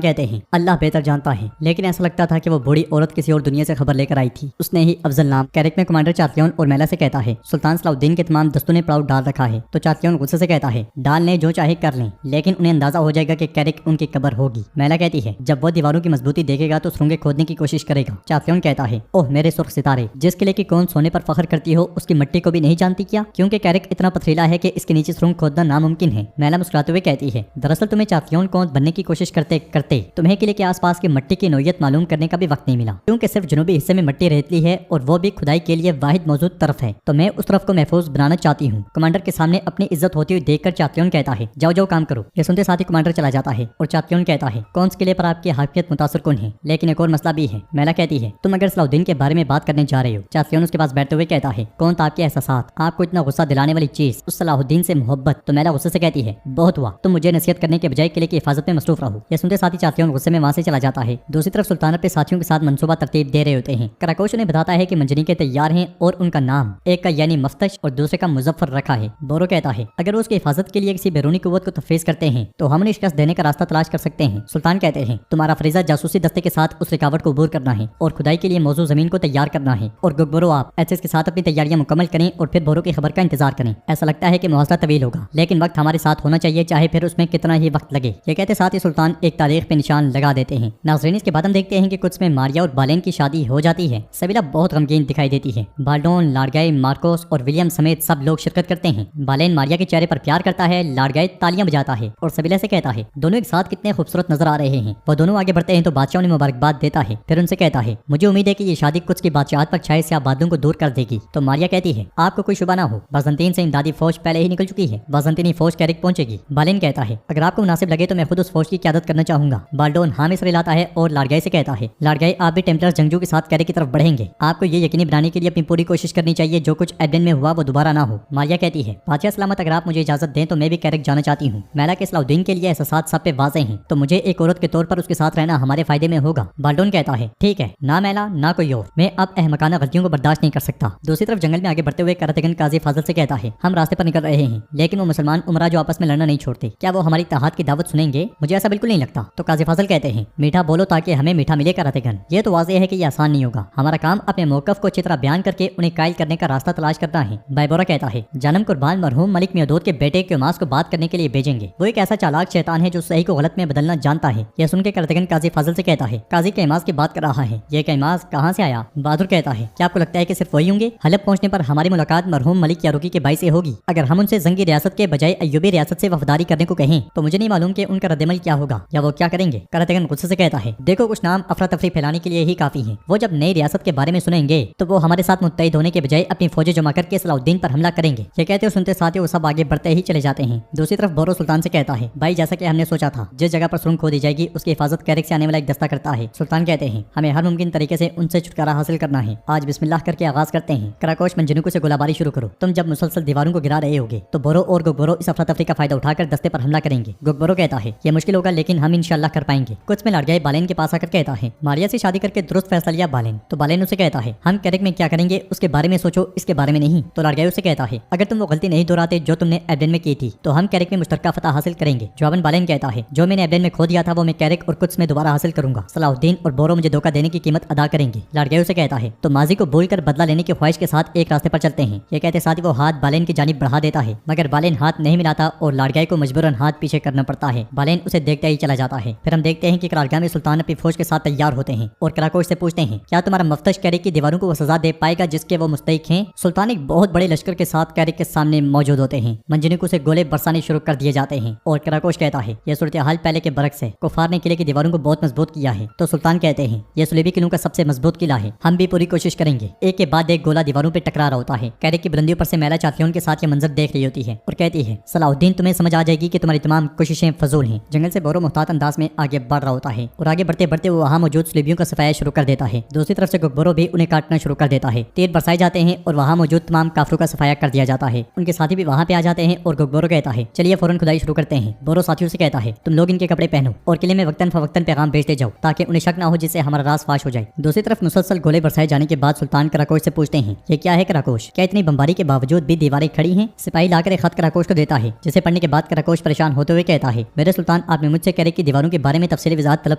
कहते हैं अल्लाह बेहतर जानता है, लेकिन ऐसा लगता था कि वो बूढ़ी औरत किसी और दुनिया से खबर लेकर आई थी, उसने ही अफजल नाम। कैरिक में कमांडर चार्लियन और मैला से कहता है सुल्तान सलाउद्दीन के तमाम दस्तों ने पड़ाव डाल रखा है। तो चार्लियन गुस्से से कहता है डाल लें जो चाहे कर लें, लेकिन उन्हें अंदाजा हो जाएगा कि कैरिक उनकी कब्र होगी। मैला कहती है जब वो दीवारों की मजबूती देखेगा तो सुरंगें खोदने की कोशिश करेगा। चार्लियन कहता है ओह मेरे सुर्ख सितारे, जिस किले की कौन सोने पर फख्र करती हो उसकी मिट्टी को भी नहीं जानती क्या? क्योंकि कैरिक इतना पथरीला है कि इसके नीचे सुरंग खोदना नामुमकिन है। मैला मुस्कुराते हुए कहती है दरअसल तुम्हें चार्लियन कौन बनने की कोशिश करते करते तुम्हें किले के आसपास की मिट्टी की नोयत मालूम करने का भी वक्त नहीं मिला, क्योंकि सिर्फ जनूबी हिस्से में मिट्टी रेतली है और वो भी खुदाई के लिए वाहिद मौजूद तरफ है, तो मैं उस तरफ को महफूज बनाना चाहती हूँ। कमांडर के सामने अपनी इज्जत होती हुई देखकर चार्लियन कहता है जाओ जाओ काम करो। ये सुनते साथ ही कमांडर चला जाता है और चार्लियन कहता है कौन से किले पर आपकी हाफियत मुतासर कुन है, लेकिन एक और मसला भी है। मैला कहती है तुम अगर सलाउद्दीन के बारे में बात करने जा रहे हो। चार्लियन उसके पास बैठते हुए कहता है कौन था आपके एहसासात, आपको इतना गुस्सा दिलाने वाली चीज उस सलाहुद्दीन से मोहब्बत। तो मैला गुस्से से कहती है बहुत हुआ, तुम मुझे नसीहत करने के बजाय किले की हिफाजत में मसरूफ रहो। ये सुनते साथ ही चार्लियन गुस्से में वहाँ से चला जाता है। दूसरी तरफ सुल्तान अपने साथियों के साथ मंसूबा तरतीब दे रहे होते हैं। कराकोश उन्हें बताता है कि मंजनी के तैयार हैं और उनका नाम एक का यानी मफ्तश और दूसरे का मुजफ्फर रखा है। बोरो कहता है अगर वो उसकी हिफाजत के लिए किसी बैरूनी कुव्वत को तफवीज करते हैं तो हम उन्हें शिकस्त देने का रास्ता तलाश कर सकते हैं। सुल्तान कहते हैं तुम्हारा फरीजा जासूसी दस्ते के साथ उस रुकावट को अबूर करना है और खुदाई के लिए मौजूद जमीन को तैयार करना है। और गुगबरो आप एचएस के साथ अपनी तैयारियां मुकम्मल करें और फिर बोरो की खबर का इंतजार करें। ऐसा लगता है कि मुहासरा तवील होगा लेकिन वक्त हमारे साथ होना चाहिए, चाहे फिर उसमें कितना ही वक्त लगे। ये कहते साथ ही सुल्तान एक तारीख पे निशान लगा देते हैं। नाज़रीन, इसके बाद हम देखते हैं कि कुछ में मारिया और बालेन की शादी हो जाती है। सबीला बहुत गमगीन दिखाई देती है। बाल्डोन, लाडगाई, मार्कोस और विलियम समेत सब लोग शिरकत करते हैं। बालेन मारिया के चेहरे पर प्यार करता है, लाडगाई तालियां बजाता है और सबीला से कहता है दोनों एक साथ कितने खूबसूरत नजर आ रहे हैं। वो दोनों आगे बढ़ते हैं तो बादशाह उन्हें मुबारकबाद देता है। फिर उनसे कहता है मुझे उम्मीद है कि ये शादी कुछ की बादशाहत पर छाए स्याह बादलों को दूर कर देगी। तो मारिया कहती है आपको कोई शुबा ना हो, बाज़ंतीन से इमदादी फौज पहले ही निकल चुकी है। बाज़ंतीनी फौज कैरिक पहुंचेगी। बालेन कहता है अगर आपको मुनासिब लगे तो मैं खुद उस फौज की क़यादत करना चाहूंगा। बाल्डोन हाँ में सर हिलाता है और लाडगाई से कहता है लाडगाई आप भी टेम्पलर्स जंगजू के साथ कैरिक की तरफ बढ़ेंगे। आपको ये यकीनी बनाने के लिए अपनी पूरी कोशिश करनी चाहिए जो कुछ एडन में हुआ वो दोबारा ना हो। मारिया कहती है बादशाह सलामत, अगर आप मुझे इजाजत दें तो मैं भी कैरिक जाना चाहती हूँ। मैला के सलाउद्दीन के लिए एहसास सब पे वाज़ेह हैं तो मुझे एक औरत के तौर पर उसके साथ रहना हमारे फायदे में होगा। बाल्डोन कहता है ठीक है, ना मैला ना कोई और, मैं अब अहमकाना गलतियों को बर्दाश्त नहीं कर सकता। दूसरी तरफ जंगल में आगे बढ़ते हुए करातेगन काजी फाजिल से कहता है हम रास्ते पर निकल रहे हैं लेकिन वो मुसलमान उमरा जो आपस में लड़ना नहीं छोड़ते, क्या वो हमारी इत्तेहाद की दावत सुनेंगे? मुझे ऐसा बिल्कुल नहीं लगता। तो काजी फाजिल कहते हैं मीठा बोलो ताकि हमें मीठा मिले करातेगन। ये तो वाज़ेह है कि ये आसान नहीं होगा। हमारा काम अपने मौकफ को अच्छी तरह बयान करके उन्हें कायल करने का रास्ता तलाश करना है। बाइबोरा कहता है जानम कुर्बान मरहूम मलिक मियादोद के बेटे क्योमास को बात करने के लिए भेजेंगे। वो एक ऐसा चालाक शैतान है जो सही को गलत में बदलना जानता है। यह सुन के करातेगन काजी फाजिल से कहता है काजी कैमास की बात कर रहा है, ये कैमास कहाँ से आया? बहादुर कहता है क्या आपको लगता है कि सिर्फ वही होंगे? हलब पहुंचने पर हमारी मुलाकात मरहूम मलिक यारुकी के भाई से होगी। अगर हम उनसे जंगी रियासत के बजाय अय्यूबी रियासत से वफादारी करने को कहें तो मुझे नहीं मालूम कि उनका रद्दमल क्या होगा या वो क्या करेंगे। करातेगन गुस्से से कहता है देखो कुछ नाम अफरा तफरी फैलाने के लिए ही काफी हैं। वो जब नई रियासत के बारे में सुनेंगे तो वो हमारे साथ मुत्तहिद होने के बजाय अपनी फौजें जमा करके सलाउद्दीन पर हमला करेंगे। ये कहते और सुनते साथ ही वो सब आगे बढ़ते ही चले जाते हैं। दूसरी तरफ बोरो सुल्तान से कहता है भाई जैसा कि हमने सोचा था जिस जगह पर सुरंग खोदी जाएगी उसकी हिफाजत कैरिक से आने वाला एक दस्ता करता है। सुल्तान कहते हैं हमें हर मुमकिन तरीके से उनसे छुटकारा हासिल करना है। आज बिस्मिल्लाह करके आगाज करते हैं। कराकोश मंजनुको से गोलाबारी शुरू करो। तुम जब मुसलसल दीवारों को गिरा रहे होगे तो बोरो और गुगबरो इस अफरा तफरी का फायदा उठाकर दस्ते पर हमला करेंगे। गुगबरो कहता है यह मुश्किल होगा लेकिन हम इंशाल्लाह कर पाएंगे। कुछ में लाडगाई बालेन के पास आकर कहता है मारिया से शादी करके दुरुस्त फैसला लिया बालेन। तो बालेन उसे कहता है हम कैरिक में क्या करेंगे उसके बारे में सोचो, इसके बारे में नहीं। तो लाडगाई उसे कहता है अगर तुम वो गलती नहीं दोहराते जो तुमने एबडेन में की थी तो हम कैरिक में मुश्तरका फतह हासिल करेंगे। जवाबन बालेन कहता है जो मैंने एबडेन में खो दिया था वो मैं कैरिक और कुछ में दोबारा हासिल करूंगा। सलाउद्दीन और बोरो मुझे धोखा देने की कीमत अदा करेंगे। लाडगाई उसे कहता है तो माजी को बोलकर बदला लेने की ख्वाहिश के साथ एक रास्ते पर चलते हैं। ये कहते साथ ही वो हाथ बालेन की जानिब बढ़ा देता है मगर बालेन हाथ नहीं मिलाता और लाडगाई को मजबूरन हाथ पीछे करना पड़ता है। बालेन उसे देखते ही चला जाता है। फिर हम देखते हैं कि करारगाह में सुल्तान अपनी फौज के साथ तैयार होते हैं और कराकोश से पूछते हैं क्या तुम्हारा मफ्तश कैरिक की दीवारों को वो सजा दे पाएगा जिसके वो मुस्तहिक हैं? सुल्तान एक बहुत बड़े लश्कर के साथ कैरिक के सामने मौजूद होते हैं। मंजनिको से गोले बरसाने शुरू कर दिए जाते हैं और कराकोश कहता है यह सूरत हाल पहले के बरक्स है। कुफार ने किले की दीवारों को बहुत मजबूत किया है। तो सुल्तान कहते हैं यह सुलेबी किलों का सबसे मजबूत किला है, हम भी पूरी कोशिश करेंगे। एक के बाद एक गोला दीवारों पर टकरा रहा होता है। कैरिक की बुलंदियों पर से मैला चातियों के साथ ये मंजर देख रही होती है और कहती है सलाउद्दीन तुम्हें समझ आ जाएगी कि तुम्हारी तमाम कोशिशें फजूल हैं। जंगल से बोरो मुहतात अंदाज में आगे बढ़ रहा होता है और आगे बढ़ते बढ़ते वो वहाँ मौजूद सुलेबियों का सफाया शुरू कर देता है। दूसरी तरफ से गुगबरो भी उन्हें काटना शुरू कर देता है। तीर बरसाए जाते हैं और वहाँ मौजूद तमाम काफरों का सफाया कर दिया जाता है। उनके साथी भी वहाँ पे आ जाते हैं और गुगबरो कहता है चलिए फौरन खुदाई शुरू करते हैं। बोरो साथियों से कहता है तुम लोग इनके कपड़े पहनो और किले में वक्तन फवक्तन पैगाम भेजते जाओ ताकि उन्हें शक ना हो जिससे हमारा राज फाश हो जाए। दूसरी तरफ मुसलसल गोले बरसाए जाने के बाद सुल्तान कराकोश से पूछते हैं ये क्या है कराकोश, क्या इतनी बमबारी के बावजूद भी दीवारें खड़ी हैं? सिपाही लाकर एक खत कराकोश को देता है जिसे पढ़ने के बाद कराकोश परेशान होते हुए कहता है मेरे सुल्तान आपने मुझसे कैरिक की दीवारों के बारे में तफसीली वजाहत तलब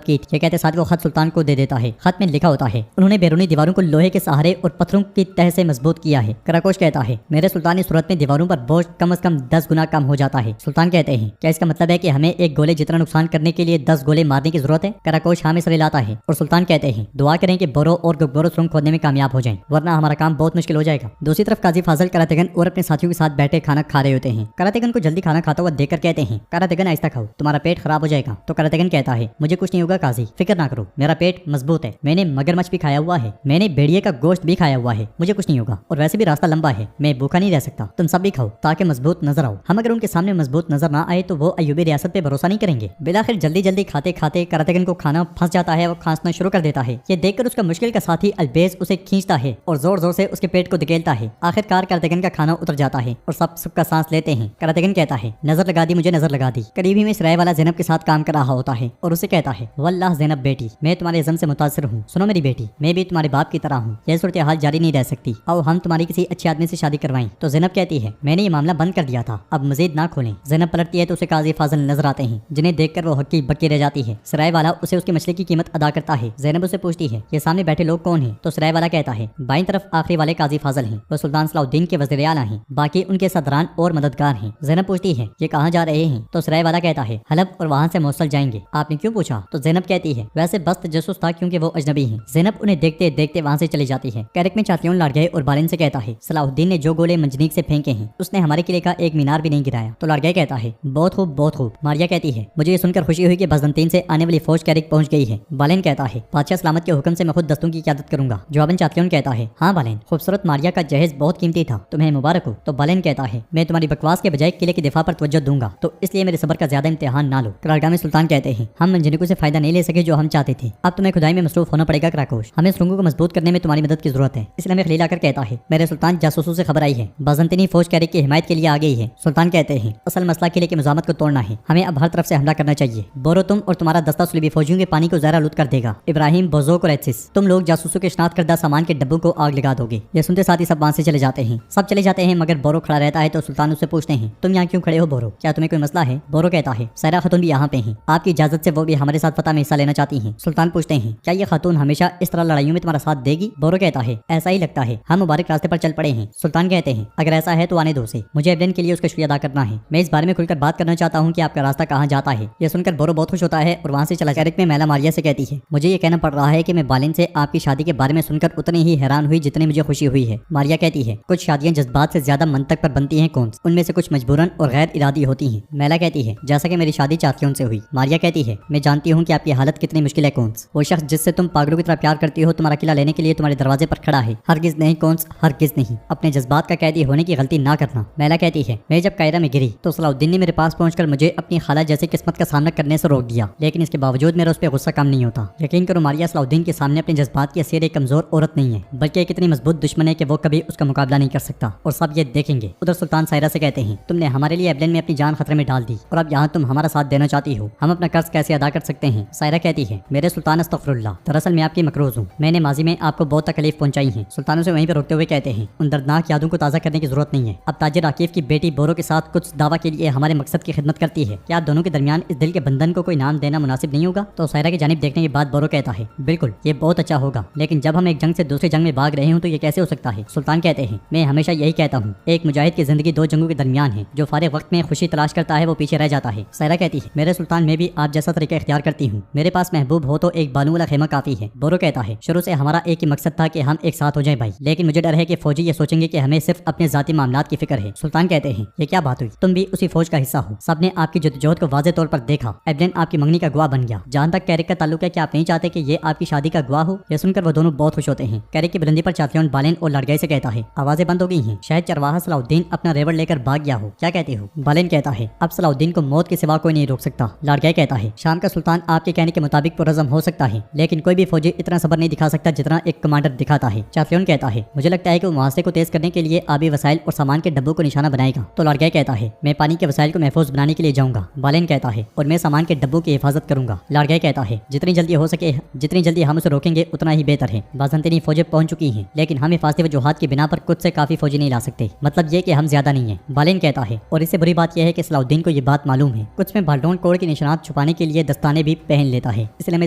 की थी। ये कहते साथ वो खत सुल्तान को दे देता है। खत में लिखा होता है उन्होंने बैरूनी दीवारों को लोहे के सहारे और पत्थरों की तह से मजबूत किया है। कराकोश कहता है मेरे सुल्तान इस सूरत में दीवारों पर बोझ कम से कम 10 गुना कम हो जाता है। सुल्तान कहते हैं क्या इसका मतलब है कि हमें एक गोले जितना नुकसान करने के लिए 10 गोले मारने की जरूरत है? कराकोश हाँ में सर हिलाता है और सुल्तान कहते हैं दुआ करें कि बोरो और गुगबरो सुरंग खोदने में कामयाब हो जाएं वरना हमारा काम बहुत मुश्किल हो जाएगा। दूसरी तरफ काजी फाजिल करातेगन और अपने साथियों के साथ बैठे खाना खा रहे होते हैं। करातेगन को जल्दी खाना खाता हुआ देखकर कहते हैं करातेगन आहिस्ता खाओ तुम्हारा पेट खराब हो जाएगा। तो करातेगन कहता है मुझे कुछ नहीं होगा काजी, फिक्र ना करो, मेरा पेट मजबूत है, मैंने मगरमच्छ भी खाया हुआ है, मैंने भेड़िए का गोश्त भी खाया हुआ है, मुझे कुछ नहीं होगा और वैसे भी रास्ता लंबा है, मैं भूखा नहीं रह सकता, तुम सब भी खाओ ताकि मजबूत नजर आओ। हम अगर उनके सामने मजबूत नजर ना आए तो वो अय्यूबी रियासत पे भरोसा नहीं करेंगे। बिलाखिर जल्दी जल्दी खाते खाते करातेगन को खाना फंस जाता है, वो खांसना शुरू कर देता है। ये देखकर उसका मुश्किल का साथी अलबेज उसे खींचता है और जोर जोर से उसके पेट को धकेलता है। आखिरकार करातेगन का खाना उतर जाता है और सब सबका सांस लेते हैं। करातेगन कहता है नजर लगा दी, मुझे नजर लगा दी। करीब ही में सराय वाला ज़ैनब के साथ काम कर रहा होता है और उसे कहता है वल्लाह ज़ैनब बेटी मैं तुम्हारे इज़्म से मुतासिर हूँ, सुनो मेरी बेटी मैं भी तुम्हारे बाप की तरह हूँ, यह सूरत हाल जारी नहीं रह सकती, आओ हम तुम्हारी किसी अच्छे आदमी से शादी करवाएं। तो ज़ैनब कहती है मैंने ये मामला बंद कर दिया था, अब मजीद ना खोलें। ज़ैनब पलटती है तो उसे काजी फाजल नजर आते हैं, जिन्हें देखकर वो हक्की बक्की रह जाती है। सराय वाला उसे उसकी मछली की कीमत अदा करता है। ज़ैनब उसे पूछती है ये सामने बैठे लोग कौन हैं? तो सराय वाला कहता है बाईं तरफ आखिरी वाले काजी फाजल हैं, वो सुल्तान सलाउद्दीन के वज़ीर आला हैं, बाकी उनके सदरान और मददगार हैं। ज़ैनब पूछती है ये कहाँ जा रहे हैं? तो सराय वाला कहता है हलब और वहाँ से मौसल जाएंगे। आपने क्यों पूछा? तो ज़ैनब कहती है वैसे बस तजस्सुस था क्योंकि वो अजनबी हैं। ज़ैनब उन्हें देखते देखते वहाँ से चली जाती है। कैरक में चातलियों लाड़गए और बालिन से कहता है सलाहुद्दीन ने जो गोले मंजनीक से फेंके हैं उसने हमारे किले का एक मीनार भी नहीं गिराया। तो लाड़गए कहता है बहुत खूब बहुत खूब। मारिया कहती है मुझे ये सुनकर खुशी हुई कि बजंतीन से आने वाली फौज कैरिक पहुंच गई है। बालेन कहता है बादशाह सलामत के हुक्म से मैं खुद दस्तों की क़यादत करूंगा। जवाबन चातलियों कहता है हाँ बालेन, खूबसूरत मारिया का जहेज बहुत कीमती था, तुम्हें मुबारक हो। तो बालेन कहता है मैं तुम्हारी बकवास के बजाय किले के दिफा पर तवज्जो दूंगा, तो इसलिए मेरे सब्र का ज्यादा इम्तिहान ना लो। करारगाह में सुल्तान कहते हैं हम मंजनिकों से फायदा नहीं ले सके जो हम चाहते थे, अब तुम्हें खुदाई में मसरूफ होना पड़ेगा कराकोश। हमें सुरंगों को मजबूत करने में तुम्हारी मदद की जरूरत है। इसलिए हमें खलील आकर कहता है मेरे सुल्तान जासूसों से खबर आई है, बाज़ंतीनी फौज कैरिक की हिमायत के लिए आ गई है। सुल्तान कहते हैं असल मसला किले की मुजामत को तोड़ना है, हमें अब हर तरफ से हमला करना चाहिए। बोरो तुम और तुम्हारा दस्ता सुलीबी फौजियों के पानी को ज़रा आलूद कर देगा। इब्राहिम, बोजोक और एथिस तुम लोग जासूसों के शनाख्त करदा सामान के डब्बों को आग लगा दोगे। ये सुनते साथ ही सब वहाँ से चले जाते हैं। सब चले जाते हैं मगर बोरो खड़ा रहता है। तो सुल्तान उससे पूछते हैं तुम यहाँ क्यों खड़े हो बोरो, क्या तुम्हें कोई मसला है? बोरो कहता है सायरा खातून भी यहाँ पे हैं, आपकी इजाजत से वो भी हमारे साथ फतह में हिस्सा लेना चाहती हैं। सुल्तान पूछते हैं क्या ये खातून हमेशा इस तरह लड़ाइयों में तुम्हारा साथ देगी? बोरो कहता है ऐसा ही लगता है, हम मुबारक रास्ते पर चल पड़े हैं। सुल्तान कहते हैं अगर ऐसा है तो आने दो उसे, मुझे एबलेन के लिए उसका शुक्रिया अदा करना है। मैं इस बारे में खुलकर बात करना चाहता हूँ कि आपका रास्ता कहाँ जाता है। ये सुनकर बोरो बहुत खुश होता है और वहाँ से चला। कैरिक में मैला मारिया से कहती है मुझे ये कहना पड़ रहा है कि मैं बालिन से आपकी शादी के बारे में सुनकर उतनी ही हैरान हुई जितनी मुझे खुशी हुई है। मारिया कहती है कुछ शादियां जज्बात से ज्यादा मंतक पर बनती हैं कौन, उनमें से कुछ मजबूरन और गैर इरादी होती हैं। मैला कहती है जैसा कि मेरी शादी चातलियों से हुई। मारिया कहती है मैं जानती हूँ कि आपकी हालत कितनी मुश्किल है कौन। वो शख्स जिससे तुम पागलों की तरह प्यार करती हो तुम्हारा किला लेने के लिए तुम्हारे दरवाजे पर खड़ा है। हरगिज नहीं कौन, हरगिज नहीं। अपने जज्बात का कैदी होने की गलती ना करना। मैला कहती है मैं जब कायरा में गिरी तो सलाउद्दीन ने मेरे पास पहुंचकर मुझे अपनी खाला जैसी किस्मत का सामना करने से रोक दिया, लेकिन इसके बावजूद मेरा उस पर गुस्सा कम नहीं होता। यकीन करो मारिया सलाउद्दीन के सामने अपने जज्बात की असीर एक कमजोर औरत नहीं है, बल्कि एक इतनी मजबूत दुश्मन है कि वो कभी उसका मुकाबला नहीं कर सकता और सब ये देखेंगे। उधर सुल्तान सायरा से कहते हैं तुमने हमारे लिए एबलेन में अपनी जान खतरे में डाल दी और अब यहाँ तुम हमारा साथ देना चाहती हो, हम अपना कर्ज कैसे अदा कर सकते हैं? सायरा कहती है मेरे सुल्तान अस्तगफिरुल्लाह, दरअसल मैं आपकी मकरूज हूँ, मैंने माजी में आपको बहुत तकलीफ पहुंचाई है। सुल्तान उसे वहीं पर रोकते हुए कहते हैं उन दर्दनाक यादों को ताज़ा करने की जरूरत नहीं है। अब ताजिर आकिफ की बेटी बोरो के साथ कुछ दावा के लिए हमारे मकसद की खिदमत करती है, क्या आप दोनों के दरमियान इस दिल के बंधन को कोई नाम देना मुनासिब नहीं होगा? तो सायरा की जानिब देखने के बाद बोरो कहता है बिल्कुल ये बहुत अच्छा होगा, लेकिन जब हम एक जंग से दूसरी जंग में भाग रहे हूँ तो ये कैसे हो सकता है? सुल्तान कहते हैं मैं हमेशा यही कहता हूँ एक मुजाहिद की जिंदगी दो जंगों के दरमियान है, जो फारिग वक्त में खुशी तलाश करता है वो पीछे रह जाता है। सायरा कहती है मेरे सुल्तान मैं भी आप जैसा तरीका इख्तियार करती हूँ, मेरे पास महबूब हो तो एक बालू वाला खेमा काफी है। बोरो कहता है शुरू से हमारा एक ही मकसद था कि हम एक साथ हो जाए भाई, लेकिन मुझे डर है कि फौजी ये सोचेंगे कि हमें सिर्फ अपने जाती मामलात की फिक्र है। सुल्तान कहते हैं ये क्या बात हुई, तुम भी उसी फौज का हिस्सा हो, सबने आपकी जद्दोजहद को वाज़ेह तौर पर देखा, एबलेन आपकी मंगनी का गवाह बन गया। जहाँ तक कैरिक का ताल्लुक है कि आप नहीं चाहते कि ये आपकी शादी का गवाह हो। ये सुनकर वो दोनों बहुत खुश होते हैं। कैरिक की बुलंदी पर चातलियों बालेन और लाड़गए से कहता है आवाजें बंद हो गई हैं, शायद चरवाहा सलाउद्दीन अपना रेवड़ लेकर भाग गया हो, क्या कहते हो? बालेन कहता है अब सलाउद्दीन को मौत के सिवा कोई नहीं रोक सकता। लाड़गए कहता है शाम का सुल्तान आपके कहने के मुताबिक पुरज़म हो सकता है, लेकिन कोई भी फौजी इतना सब्र नहीं दिखा सकता जितना एक कमांडर दिखाता है। चातलियों कहता है मुझे लगता है कि वो मुहासरे को तेज करने के लिए आबी वसाइल और सामान के डब्बों को निशाना बनाएगा। तो लाड़गए कहता है मैं पानी के वसाइल को महफूज बनाने के लिए जाऊंगा। बालेन कहता है और मैं सामान के डब्बों की हिफाजत करूंगा। लाड़गए कहता है जितनी जल्दी हो सके, जितनी जल्दी हम उसे रोकेंगे उतना ही बेहतर है। बाज़ंतीनी फौजें पहुंच चुकी हैं, लेकिन हम हिफाजती वजूहात की बिना पर खुद से काफी फौजी नहीं ला सकते, मतलब ये कि हम ज्यादा नहीं है। बालेन कहता है और इससे बुरी बात यह है कि सलाउद्दीन को ये बात मालूम है, कुछ में भालडोन कोड़ के निशानात छुपाने के लिए दस्ताने भी पहन लेता है, इसलिए मैं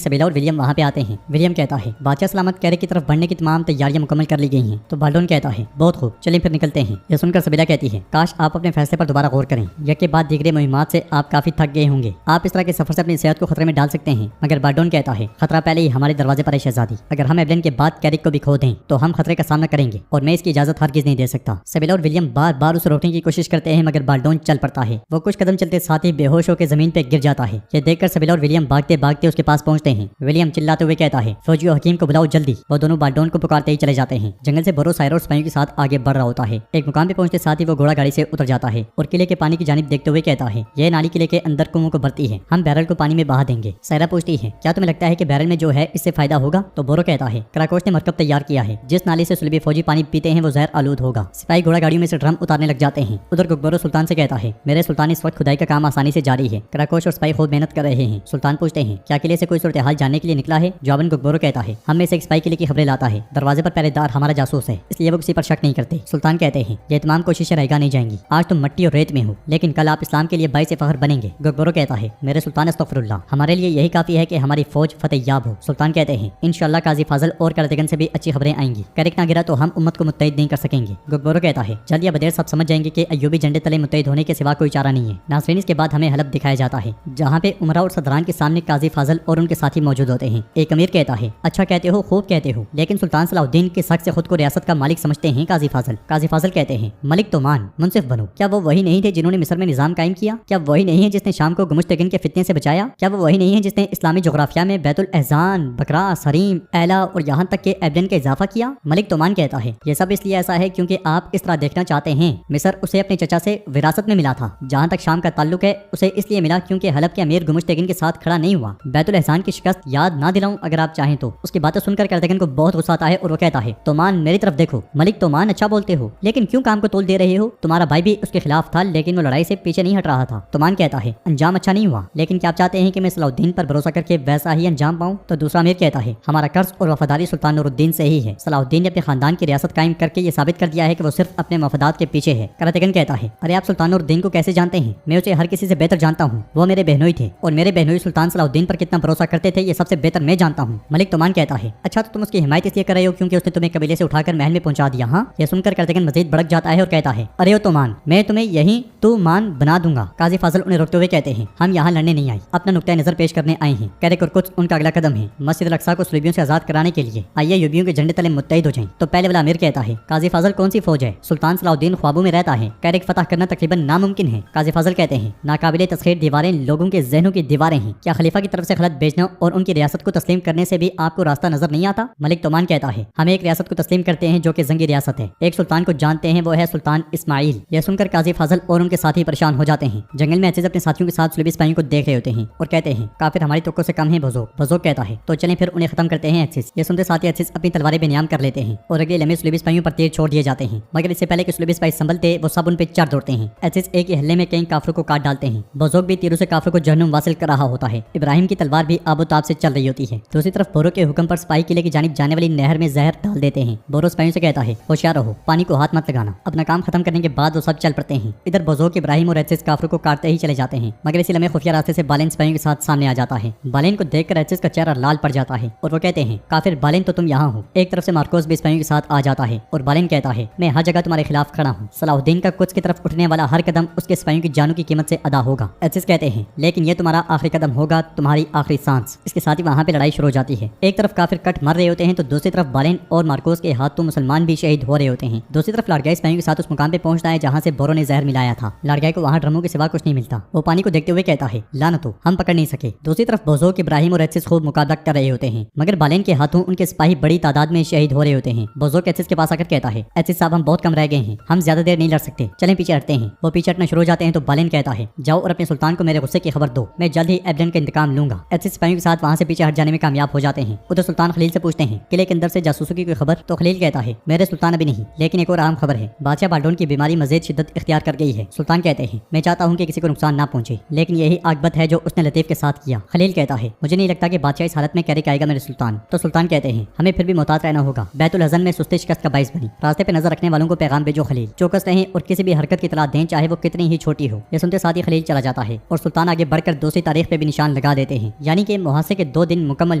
सबेला और विलियम वहाँ पे आते हैं। विलियम कहता है बादशाह सलामत कैरिक की तरफ बढ़ने की तमाम तैयारियां मुकम्मल कर ली गई हैं। तो भालडोन कहता है बहुत खूब, चलिए फिर निकलते हैं। यह सुनकर सबेला कहती है काश आप अपने फैसले पर दोबारा गौर करें, यके बाद दीगरे मुहिमात से आप काफी थक गए होंगे, आप इस तरह के सफर से अपनी सेहत को खतरे में डाल सकते हैं। मगर भालडोन कहता है खतरा पहले ही हमारे दरवाजे पर है शहजादी, अगर हम एबलेन के बाद कैरिक को भी खो दें तो हम खतरे का सामना करेंगे और मैं इसकी इजाजत हरगिज नहीं दे सकता। सबेला और विलियम बार बार उसे रोकने की कोशिश करते हैं, मगर भालडोन चल पड़ता है। वो कुछ कदम चलते साथ ही बेहोश होकर जमीन पे गिर जाता है। ये देखकर सबेला और विलियम भागते भागते उसके पास पहुंचते हैं। विलियम चिल्लाते हुए कहता है फौजियों हकीम को बुलाओ जल्दी। वो दोनों भालडोन को पुकारते ही चले जाते हैं। जंगल से बोरो सायरा और सिपाहियों के साथ आगे बढ़ रहा होता है। एक मुकाम पे पहुंचते साथ ही वो घोड़ा गाड़ी से उतर जाता है और किले के पानी की जानिब देखते हुए कहता है यह नाली किले के अंदर कुओं को भरती है, हम बैरल को पानी में बहा देंगे। सायरा पूछती है क्या तुम्हें लगता है कि बैरल में जो है इससे फायदा होगा? तो बोरो कहता है कराकोश ने मरकब तैयार किया है, जिस नाली से सुलभी फौजी पानी पीते हैं वो जहर आलूद होगा। सिपाही घोड़ा गाड़ियों में से ड्रम उतारने लग जाते हैं। उधर गुकबरो सुल्तान से कहता है मेरे सुल्तान इस वक्त खुदाई का काम आसानी से जारी है, कराकोश और सिपाही खूब मेहनत कर रहे हैं। सुल्तान पूछते हैं क्या किले से कोई सूरत हाल जानने के लिए निकला है? जवाबन गुकबरो कहता है हम में से एक सिपाही किले की खबरें लाता है, दरवाजे पर पहरेदार हमारा जासूस है, इसलिए वो किसी पर शक नहीं करते। सुल्तान कहते हैं ये तमाम कोशिशें रहेगा नहीं जाएंगी, आज तुम मट्टी और रेत में हो, लेकिन लेकिन कल आप इस्लाम के लिए बाइस फख्र बनेंगे। गकबरो कहता है मेरे सुल्तान अस्तगफिरुल्लाह, हमारे लिए यही काफी है कि हमारी फौज फतेह याब हो। सुल्तान कहते हैं इंशाअल्लाह काजी फाजल और करतगन से भी अच्छी खबरें आएंगी। कैरिक ना गिरा तो हम उम्मत को मुत्तहिद नहीं कर सकेंगे। गकबरो कहता है जल्द या बदेर सब समझ जाएंगे कि अय्यूबी झंडे तले मुत्तहिद होने के सिवा कोई चारा नहीं है। नासरीन इसके बाद हमें हलफ दिखाया जाता है जहाँ पे उमरा और सदरान के सामने काजी फाजल और उनके साथी मौजूद होते हैं। एक अमीर कहता है अच्छा कहते हो, खूब कहते हो, लेकिन सुल्तान सलाहुद्दीन के शक से खुद को रियासत का मालिक समझते हैं काजी फाजल। काजी फाजल कहते हैं मलिक तो मान, मुंसिफ बनो। क्या वो वही नहीं थे जिन्होंने मिस्र में निजाम कायम किया? क्या वही नहीं है जिसने शाम को गुमुश्तगिन के फितने से बचाया? क्या वो वही नहीं है जिसने इस्लामी जोग्राफिया में बैतुल एहसान, बकरास, हरीम, एला और यहाँ तक के एबडन का इजाफा किया? मलिक तोमान कहता है ये सब इसलिए ऐसा है क्योंकि आप इस तरह देखना चाहते हैं। मिस्र उसे अपने चचा से विरासत में मिला था। जहाँ तक शाम का ताल्लुक है उसे इसलिए मिला क्योंकि हलब के अमीर गुमुश्तगिन के साथ खड़ा नहीं हुआ। बैतुल एहसान की शिकस्त याद ना दिलाऊं अगर आप चाहें तो। उसकी बातें सुनकर करतगन को बहुत गुस्सा आता है और वो कहता है तोमान मेरी तरफ देखो। मलिक तोमान अच्छा बोलते हो लेकिन क्यों काम को तोल दे रहे हो? तुम्हारा भाई भी उसके खिलाफ था लेकिन वो लड़ाई से पीछे नहीं हट रहा था। तोमान कहता है अंजाम अच्छा नहीं हुआ, लेकिन क्या आप चाहते हैं कि मैं सलाहुद्दीन पर भरोसा करके वैसा ही अंजाम पाऊं? तो दूसरा अमीर कहता है हमारा कर्ज और वफादारी सुल्तान नूरुद्दीन से ही है। सलाहुद्दीन ने अपने खानदान की रियासत कायम करके ये साबित कर दिया है कि वो सिर्फ अपने मफादात के पीछे है। करतगन कहता है अरे आप सुल्तान नूरुद्दीन को कैसे जानते हैं? मैं उसे हर किसी से बेहतर जानता हूँ। वो मेरे बहनोई थे और मेरे बहनोई सुल्तान सलाहुद्दीन पर कितना भरोसा करते थे ये सबसे बेहतर मैं जानता हूँ। मलिक तोमान कहता है अच्छा तो तुम उसकी हिमायत इसलिए कर रहे हो क्योंकि उसने तुम्हें कबीले से उठाकर महल में पहुंचा दिया? हाँ। यह सुनकर करतगन मजीद भड़क जाता है और कहता है अरे ओ तोमान, मैं तुम्हें यही तू मान बना दूंगा। काजी फाजल उन्हें रोकते हुए कहते हैं हम यहाँ लड़ने नहीं आए, अपना नुक्ता नजर पेश करने आए हैं। कैरिक और कुछ उनका अगला कदम है मस्जिद अल अक्सा को सलीबियों से आजाद कराने के लिए। आइए यूबियों के झंडे तले मुत्तहिद हो जाएं। तो पहले वाला अमीर कहता है काजी फाजल कौन सी फौज है? सुल्तान सलाहुद्दीन ख्वाबों में रहता है। कैरिक फतह करना तकरीबन नामुमकिन है। काजी फाजल कहते हैं नाकाबिले तस्खीर दीवारें लोगों के जहनों की दीवारें हैं। क्या खलीफा की तरफ से खलत भेजना और उनकी रियासत को तस्लीम करने से भी आपको रास्ता नजर नहीं आता? मलिक तोमान कहता है हम एक रियासत को तस्लीम करते हैं जो कि जंगी रियासत है। एक सुल्तान को जानते हैं वो है सुल्तान इस्माइल। यह सुनकर काजी फाजल और उनके साथी परेशान हो जाते हैं। जंगल में अजीज अपने साथियों के साथ सुलभी सिपाहियों को देख रहे होते हैं और कहते हैं काफिर हमारी तुक्कों से कम है बजोग। बजोग कहता है तो चलें फिर उन्हें खत्म करते हैं एक्सिस। ये सुनते साथी एक्सिस अपनी तलवारें बेनियाम कर लेते हैं और अगले लम्हे सुलभी सिपाहियों पर तीर छोड़ दिए जाते हैं। मगर इससे पहले कि सुलभी सिपाही संभलते वो सब उन पे चढ़ दौड़ते हैं। एक्सिस एक ही हल्ले में कई काफिरों को काट डालते हैं। बजोग भी तीरों से काफिर को जहन्नुम वासिल कर रहा होता है। इब्राहिम की तलवार भी आबोताब से चल रही होती है। दूसरी तरफ बोरो के हुक्म पर सिपाही किले की जानिब जाने वाली नहर में जहर डाल देते हैं। बोरो सिपाहियों से कहता है होशियार रहो, पानी को हाथ मत लगाना। अपना काम खत्म करने के बाद वो सब चल पड़ते हैं। इधर बजोग इब्राहिम और एक्सिस काफिरों को काटते ही चले जाते हैं। मगर इसी लम्हे खुफिया रास्ते से बालेन सिपाहियों के साथ सामने आ जाता है। बालेन को देखकर एक्सिस का चेहरा लाल पड़ जाता है और वो कहते हैं काफिर बालेन तो तुम यहाँ हो। एक तरफ से मार्कोस भी सिपाहियों के साथ आ जाता है और बालेन कहता है मैं हर जगह तुम्हारे खिलाफ खड़ा हूँ। सलाहुद्दीन का कुछ की तरफ उठने वाला हर कदम उसके सिपाहियों की जानों की कीमत से अदा होगा। एक्सिस कहते हैं लेकिन ये तुम्हारा आखिरी कदम होगा, तुम्हारी आखिरी सांस। इसके साथ ही वहाँ पे लड़ाई शुरू हो जाती है। एक तरफ काफिर कट मर रहे होते हैं तो दूसरी तरफ बालेन और मार्कोस के हाथों मुसलमान भी शहीद हो रहे होते हैं। दूसरी तरफ लाड़गाई सिपाहियों के साथ उस मुकाम पे पहुंचता है जहाँ से बोरो ने जहर मिलाया था। लाड़गाई को वहाँ ड्रमों के सिवा कुछ नहीं मिलता। वो पानी को देखते हुए कहता है लानतो, हम पकड़ नहीं सके। दूसरी तरफ बोजोक इब्राहिम और एक्सिस खूब मुकाबला कर रहे होते हैं मगर बालेन के हाथों उनके सिपाही बड़ी तादाद में शहीद हो रहे होते हैं। बोजोक एक्सिस के पास आकर कहता है एक्सिस साहब हम बहुत कम रह गए हैं, हम ज्यादा देर नहीं लड़ सकते, चलें पीछे हटते हैं। वो पीछे हटना शुरू हो जाते हैं तो बालेन कहता है जाओ और अपने सुल्तान को मेरे गुस्से की खबर दो, मैं जल्द ही एबडन का इंतकाम लूंगा। एक्सिस सिपाहियों के साथ वहाँ से पीछे हट जाने में कामयाब हो जाते हैं। उधर सुल्तान खलील से पूछते हैं किले के अंदर से जासूसों की कोई खबर? तो खलील कहता है मेरे सुल्तान अभी नहीं, लेकिन एक और अहम खबर है, बादशाह बाल्डोन की बीमारी मजीद शिद्दत इख्तियार कर गई है। सुल्तान कहते हैं मैं चाहता हूँ कि किसी को नुकसान ना पहुंचे, लेकिन यही आकबत है जो उसने लतीफ के साथ किया। खलील कहता है मुझे नहीं लगता कि बादशाह इस हालत में कैरिक आएगा मेरे सुल्तान। तो सुल्तान कहते हैं हमें फिर भी मोहतात रहना होगा। बैतुल हज़न में सुस्ती शिकस्त का बाइस बनी। रास्ते पे नजर रखने वालों को पैगाम भेजो खलील, चौकस रहें और किसी भी हरकत की इतला दें चाहे वो कितनी ही छोटी हो। ये सुनते साथ ही खलील चला जाता है और सुल्तान आगे बढ़कर दूसरी तारीख पे भी निशान लगा देते हैं, यानी कि मुहासे के 2 दिन मुकम्मल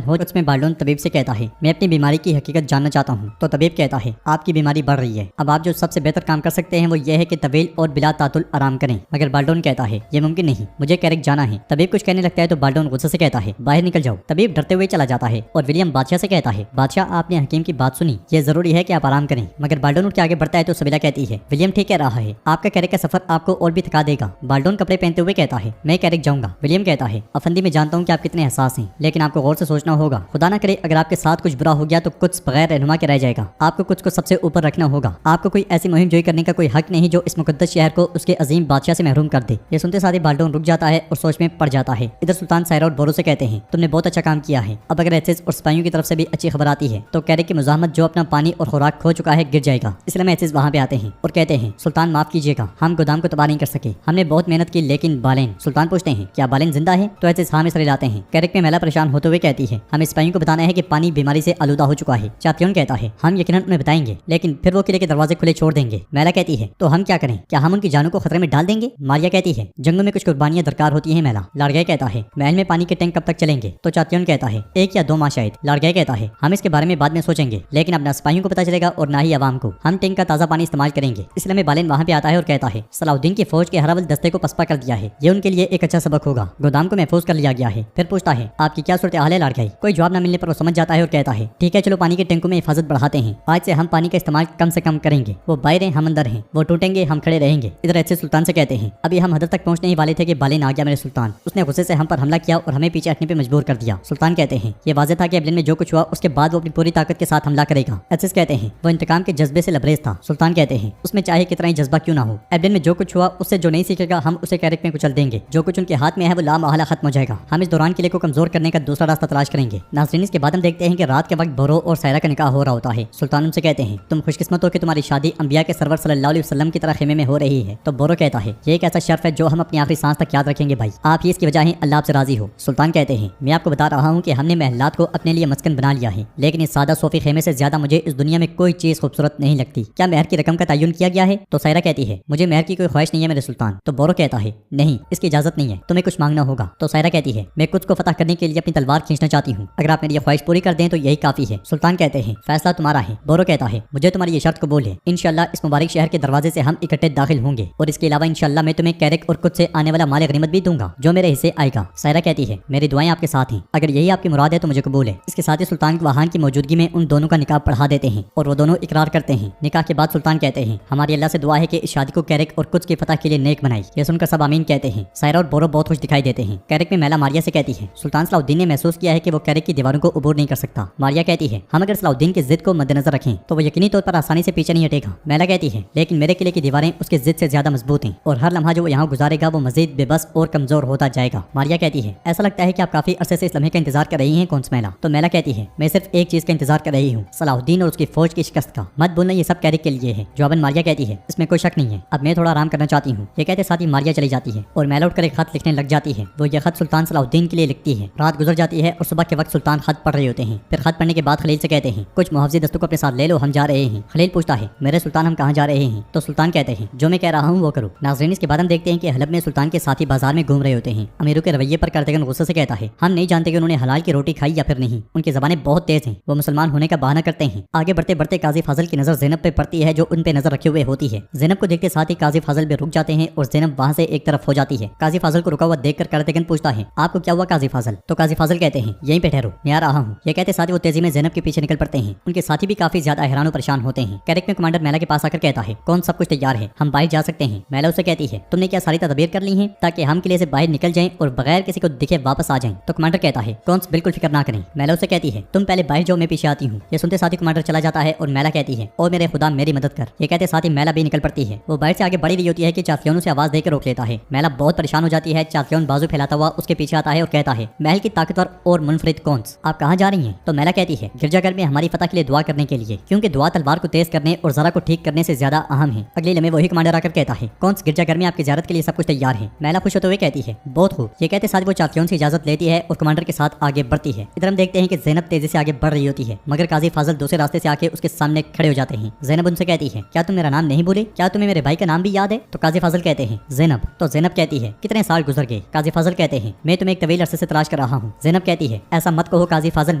हो। उसमें बाल्डोन तबीब से कहता है मैं अपनी बीमारी की हकीकत जानना चाहता हूँ। तो तबीब कहता है आपकी बीमारी बढ़ रही है, अब आप जो सबसे बेहतर काम कर सकते हैं वो ये है कि तवील और बिला तातुल आराम करें। मगर बाल्डोन कहता है ये मुमकिन नहीं, मुझे कैरिक जाना है। तबीब कुछ कहने लगता है तो बाल्डोन गुस्से से कहता है बाहर निकल जाओ। तबीब डरते हुए चला जाता है और विलियम बादशाह से कहता है बादशाह आपने हकीम की बात सुनी, ये जरूरी है कि आप आराम करें। मगर बाल्डोन उठ के आगे बढ़ता है तो सबीला कहती है विलियम ठीक कह रहा है, आपका कैरिक का सफर आपको और भी थका देगा। बाल्डोन कपड़े पहनते हुए कहता है मैं कैरिक जाऊंगा। विलियम कहता है अफंदी मैं जानता हूँ कि आप कितने एहसास हैं, लेकिन आपको गौर से सोचना होगा, खुदा ना करे अगर आपके साथ कुछ बुरा हो गया तो कुछ बगैर रहनुमा के रह जाएगा। आपको कुछ को सबसे ऊपर रखना होगा। आपको कोई ऐसी मुहिम जोई करने का कोई हक नहीं जो इस मुकद्दस शहर को उसके अजीम बादशाह से महरूम कर दे। ये सुनते साथ ही बाल्डोन रुक जाता है और सोच में पड़ जाता है। इधर सुल्तान सायरा और बोरो से कहते हैं तुमने बहुत अच्छा काम किया है, अब अगर एक्सिस और सिपाहियों की तरफ से भी अच्छी खबर आती है तो कैरिक की मुजाहमत जो अपना पानी और खुराक खो चुका है गिर जाएगा। इसलिए मैं एक्सिस वहाँ पे आते हैं और कहते हैं सुल्तान माफ कीजिएगा, हम गोदाम को तबाह नहीं कर सके, हमने बहुत मेहनत की लेकिन बालेन। सुल्तान पूछते हैं क्या बालेन जिंदा है? तो एक्सिस हाँ में सर लाते हैं। कैरिक में महिला परेशान होते हुए कहती है हमें सिपाहियों को बताना है कि पानी बीमारी से आलूदा हो चुका है। चातियोन कहता है हम यकीनन उन्हें बताएंगे, लेकिन फिर वो किले के दरवाजे खुले छोड़ देंगे। महिला कहती है तो हम क्या करें, क्या हम उनकी जानों को खतरे में डाल डाल देंगे? मारिया कहती है जंगलों में कुछ कुर्बानियां दरकार होती हैं मैला। लाड़गय कहता है महल में पानी के टैंक कब तक चलेंगे? तो चात्योन कहता है 1 या 2 माह शायद। लाड़गय कहता है हम इसके बारे में बाद में सोचेंगे, लेकिन अब ना सिपाहियों को पता चलेगा और ना ही आवाम को। हम टैंक का ताज़ा पानी इस्तेमाल करेंगे। इसलिए में बालेन वहाँ पे आता है और कहता है सलाउद्दीन की फौज के हरावल दस्ते को पसपा कर दिया है, ये उनके लिए एक अच्छा सबक होगा। गोदाम को महफूज कर लिया गया है। फिर पूछता है आपकी क्या सूरत हाल है लाड़गय? कोई जवाब न मिलने पर वो समझ जाता है और कहता है ठीक है चलो पानी के टैंकों में हिफाजत बढ़ाते हैं। आज से हम पानी का इस्तेमाल कम से कम करेंगे। वो बाहर हैं हम अंदर हैं, वो टूटेंगे हम खड़े रहेंगे। इधर अच्छे सुल्तान से कहते हैं अभी हम हदर तक पहुंचने ही वाले थे कि बालेन आ गया मेरे सुल्तान। उसने गुस्से से हम पर हमला किया और हमें पीछे हटने पे मजबूर कर दिया। सुल्तान कहते हैं ये वाज़ेह था कि एबलिन में जो कुछ हुआ उसके बाद वो अपनी पूरी ताकत के साथ हमला करेगा। एसिस कहते हैं वो इंतकाम के जज्बे से लबरेज था। सुल्तान कहते हैं उसमें चाहे कितना ही जज्बा क्यों ना हो, एबलिन में जो कुछ हुआ उससे जो नहीं सीखेगा हम उसे कैरेक में कुचल देंगे। जो कुछ उनके हाथ में है वो लामहला खत्म हो जाएगा। हम इस दौरान किले को कमजोर करने का दूसरा रास्ता तलाश करेंगे। नाज़रीन इसके बाद हम देखते हैं कि रात के वक्त बोरो और सायरा का निकाह हो रहा होता है। सुल्तान उनसे कहते हैं तुम खुशकिस्मत हो कि तुम्हारी शादी अंबिया के सरवर सल्लल्लाहु अलैहि वसल्लम की तरह खेमे में हो रही है। तो बोरो कहता है ये एक ऐसा शर्फ है जो हम अपनी आखिरी सांस तक याद रखेंगे भाई, आप ही इसकी वजह है अल्लाह से राजी हो। सुल्तान कहते हैं मैं आपको बता रहा हूँ कि हमने महलात को अपने लिए मस्कन बना लिया है, लेकिन इस सादा सोफी खेमे से ज्यादा मुझे इस दुनिया में कोई चीज खूबसूरत नहीं लगती। क्या महर की रकम का तयन किया गया है? तो सायरा कहती है मुझे महर की कोई ख्वाहिश नहीं है मेरे सुल्तान। तो बोरो कहता है नहीं इसकी इजाजत नहीं है, तुम्हें कुछ मांगना होगा। तो सायरा कहती है मैं कुछ को फतह करने के लिए अपनी तलवार खींचना चाहती हूँ, अगर आप मेरी ये ख्वाहिश पूरी कर दें तो यही काफी है। सुल्तान कहते हैं फैसला तुम्हारा है। बोरो कहता है मुझे तुम्हारी ये शर्त कबूल है, इंशाल्लाह इस मुबारक शहर के दरवाजे से हम इकट्ठे दाखिल होंगे और इसके अलावा इंशाल्लाह मैं तुम्हें कैरेक और कुछ से आने वाला माल गनीमत भी दूंगा जो मेरे हिस्से आएगा। सायरा कहती है मेरी दुआएं आपके साथ हैं, अगर यही आपकी मुराद है तो मुझे कबूल है। इसके साथ ही सुल्तान वहां की मौजूदगी में उन दोनों का निकाह पढ़ा देते हैं और वो दोनों इकरार करते हैं। निकाह के बाद सुल्तान कहते हैं हमारी अल्लाह से दुआ है कि इस शादी को कैरेक और कुछ की फतह के लिए नेक बनाई। ये सुनकर सब आमीन कहते हैं। सायरा और बोरो बहुत खुश दिखाई देते हैं। कैरेक में मैला मारिया से कहती है सुल्तान सलाउद्दीन ने महसूस किया है कि वो कैरेक की दीवारों को अबूर नहीं कर सकता। मारिया कहती है हम अगर सलाउद्दीन की जिद को मद्देनजर रखें तो वो यकीनी तौर पर आसानी से पीछे नहीं हटेगा। मैला कहती है लेकिन मेरे किले की दीवारें उसकी जिद से ज्यादा मजबूत हैं और हर लम्हा जो वो यहाँ गुजारेगा वो मजीद बेबस और कमजोर होता जाएगा। मारिया कहती है ऐसा लगता है कि आप काफी अरसे से इस लम्हे का इंतजार कर रही हैं कौन सा मैला? तो मैला कहती है मैं सिर्फ एक चीज का इंतजार कर रही हूँ, सलाउद्दीन और उसकी फौज की शिकस्त का। मत बोलना ये सब कैरेक के लिए है। जवाबन मारिया कहती है इसमें कोई शक नहीं है, अब मैं थोड़ा आराम करना चाहती हूँ। ये कहते साथ ही मारिया चली जाती है और मैला उठकर एक खत लिखने लग जाती है। वो ये खत सुल्तान सलाउद्दीन के लिए लिखती है। रात गुजर जाती है और सुबह के वक्त सुल्तान खत पढ़ रहे होते हैं। फिर खत पढ़ने के बाद खलील से कहते हैं कुछ मुहावजी दस्तों को अपने साथ ले लो, हम जा रहे हैं। खलील पूछता है मेरे सुल्तान हम कहाँ जा रहे हैं? तो सुल्तान कहते हैं जो मैं कह रहा हूँ वो करो। नाज़रीन इसके बाद हम देखते हैं कि हलब में सुल्तान के साथी बाजार में घूम रहे होते हैं। अमीरों के रवैये पर कार्तिगन गुस्से से कहता है हम नहीं जानते कि उन्होंने हलाल की रोटी खाई या फिर नहीं, उनकी ज़बानें बहुत तेज हैं, वो मुसलमान होने का बहाना करते हैं। आगे बढ़ते बढ़ते काजी फाजिल की नजर ज़ैनब पे पड़ती है जो उन पे नजर रखे हुए होती है। ज़ैनब को देखते साथ ही काजी फाजिल भी रुक जाते हैं और ज़ैनब वहाँ से एक तरफ हो जाती है। काजी फाजिल को रुका हुआ देखकर कार्तिगन पूछता है आपको क्या हुआ काजी फाजिल? तो काजी फाजिल कहते हैं यहीं पे ठहरो मैं आ रहा हूँ। ये कहते साथ ही वो तेजी में ज़ैनब के पीछे निकल पड़ते हैं। उनके साथी भी काफी ज्यादा हैरान और परेशान होते हैं। कैरेक में कमांडर मैला के पास आकर कहता है कौन सब कुछ तैयार है, हम बाहर जा सकते हैं। मैला उसे कहती है तुमने क्या सारी तदबीर कर ली है ताकि हम किले से बाहर निकल जाएं और बगैर किसी को दिखे वापस आ जाएं? तो कमांडर कहता है कौन बिल्कुल फिक्र ना करें। मैला उसे कहती है तुम पहले बाहर जाओ मैं पीछे आती हूँ। ये सुनते साथ ही कमांडर चला जाता है और मैला कहती है और मेरे खुदा मेरी मदद कर। ये कहते साथ ही मैला भी निकल पड़ती है। वो बाहर से आगे बढ़ी रही होती है कि चाफियों से आवाज देकर रोक लेता है। मैला बहुत परेशान हो जाती है। चाफियों बाजू फैलाता हुआ उसके पीछे आता है और कहता है महल की ताकतवर और मुनफरिद कौन आप कहाँ जा रही हैं? तो मैला कहती है गिरजाघर में हमारी फतह के लिए दुआ करने के लिए, क्योंकि दुआ तलवार को तेज करने और जरा को ठीक करने से ज्यादा अहम है। अगले लम्हे वही कमांडर आकर कहता है कौन गिरजाघर में आपकी ज़ियारत के लिए सब कुछ तैयार है। मैला खुश होते हुए कहती है बहुत खूब। ये कहते साथ वो चाफियों से इजाजत लेती है और कमांडर के साथ आगे बढ़ती है। इधर हम देखते हैं कि ज़ैनब तेजी से आगे बढ़ रही होती है मगर काजी फाजिल दूसरे रास्ते से आके उसके सामने खड़े हो जाते हैं। ज़ैनब उनसे कहती है क्या तुम मेरा नाम नहीं भूले? क्या तुम्हें मेरे भाई का नाम भी याद है? तो काजी फाजिल कहते हैं ज़ैनब। तो ज़ैनब कहती है कितने साल गुजर गए? काजी फाजिल कहते हैं मैं तुम्हें एक तवील अरसे से तलाश कर रहा हूँ। ज़ैनब कहती है ऐसा मत कहो काजी फाजिल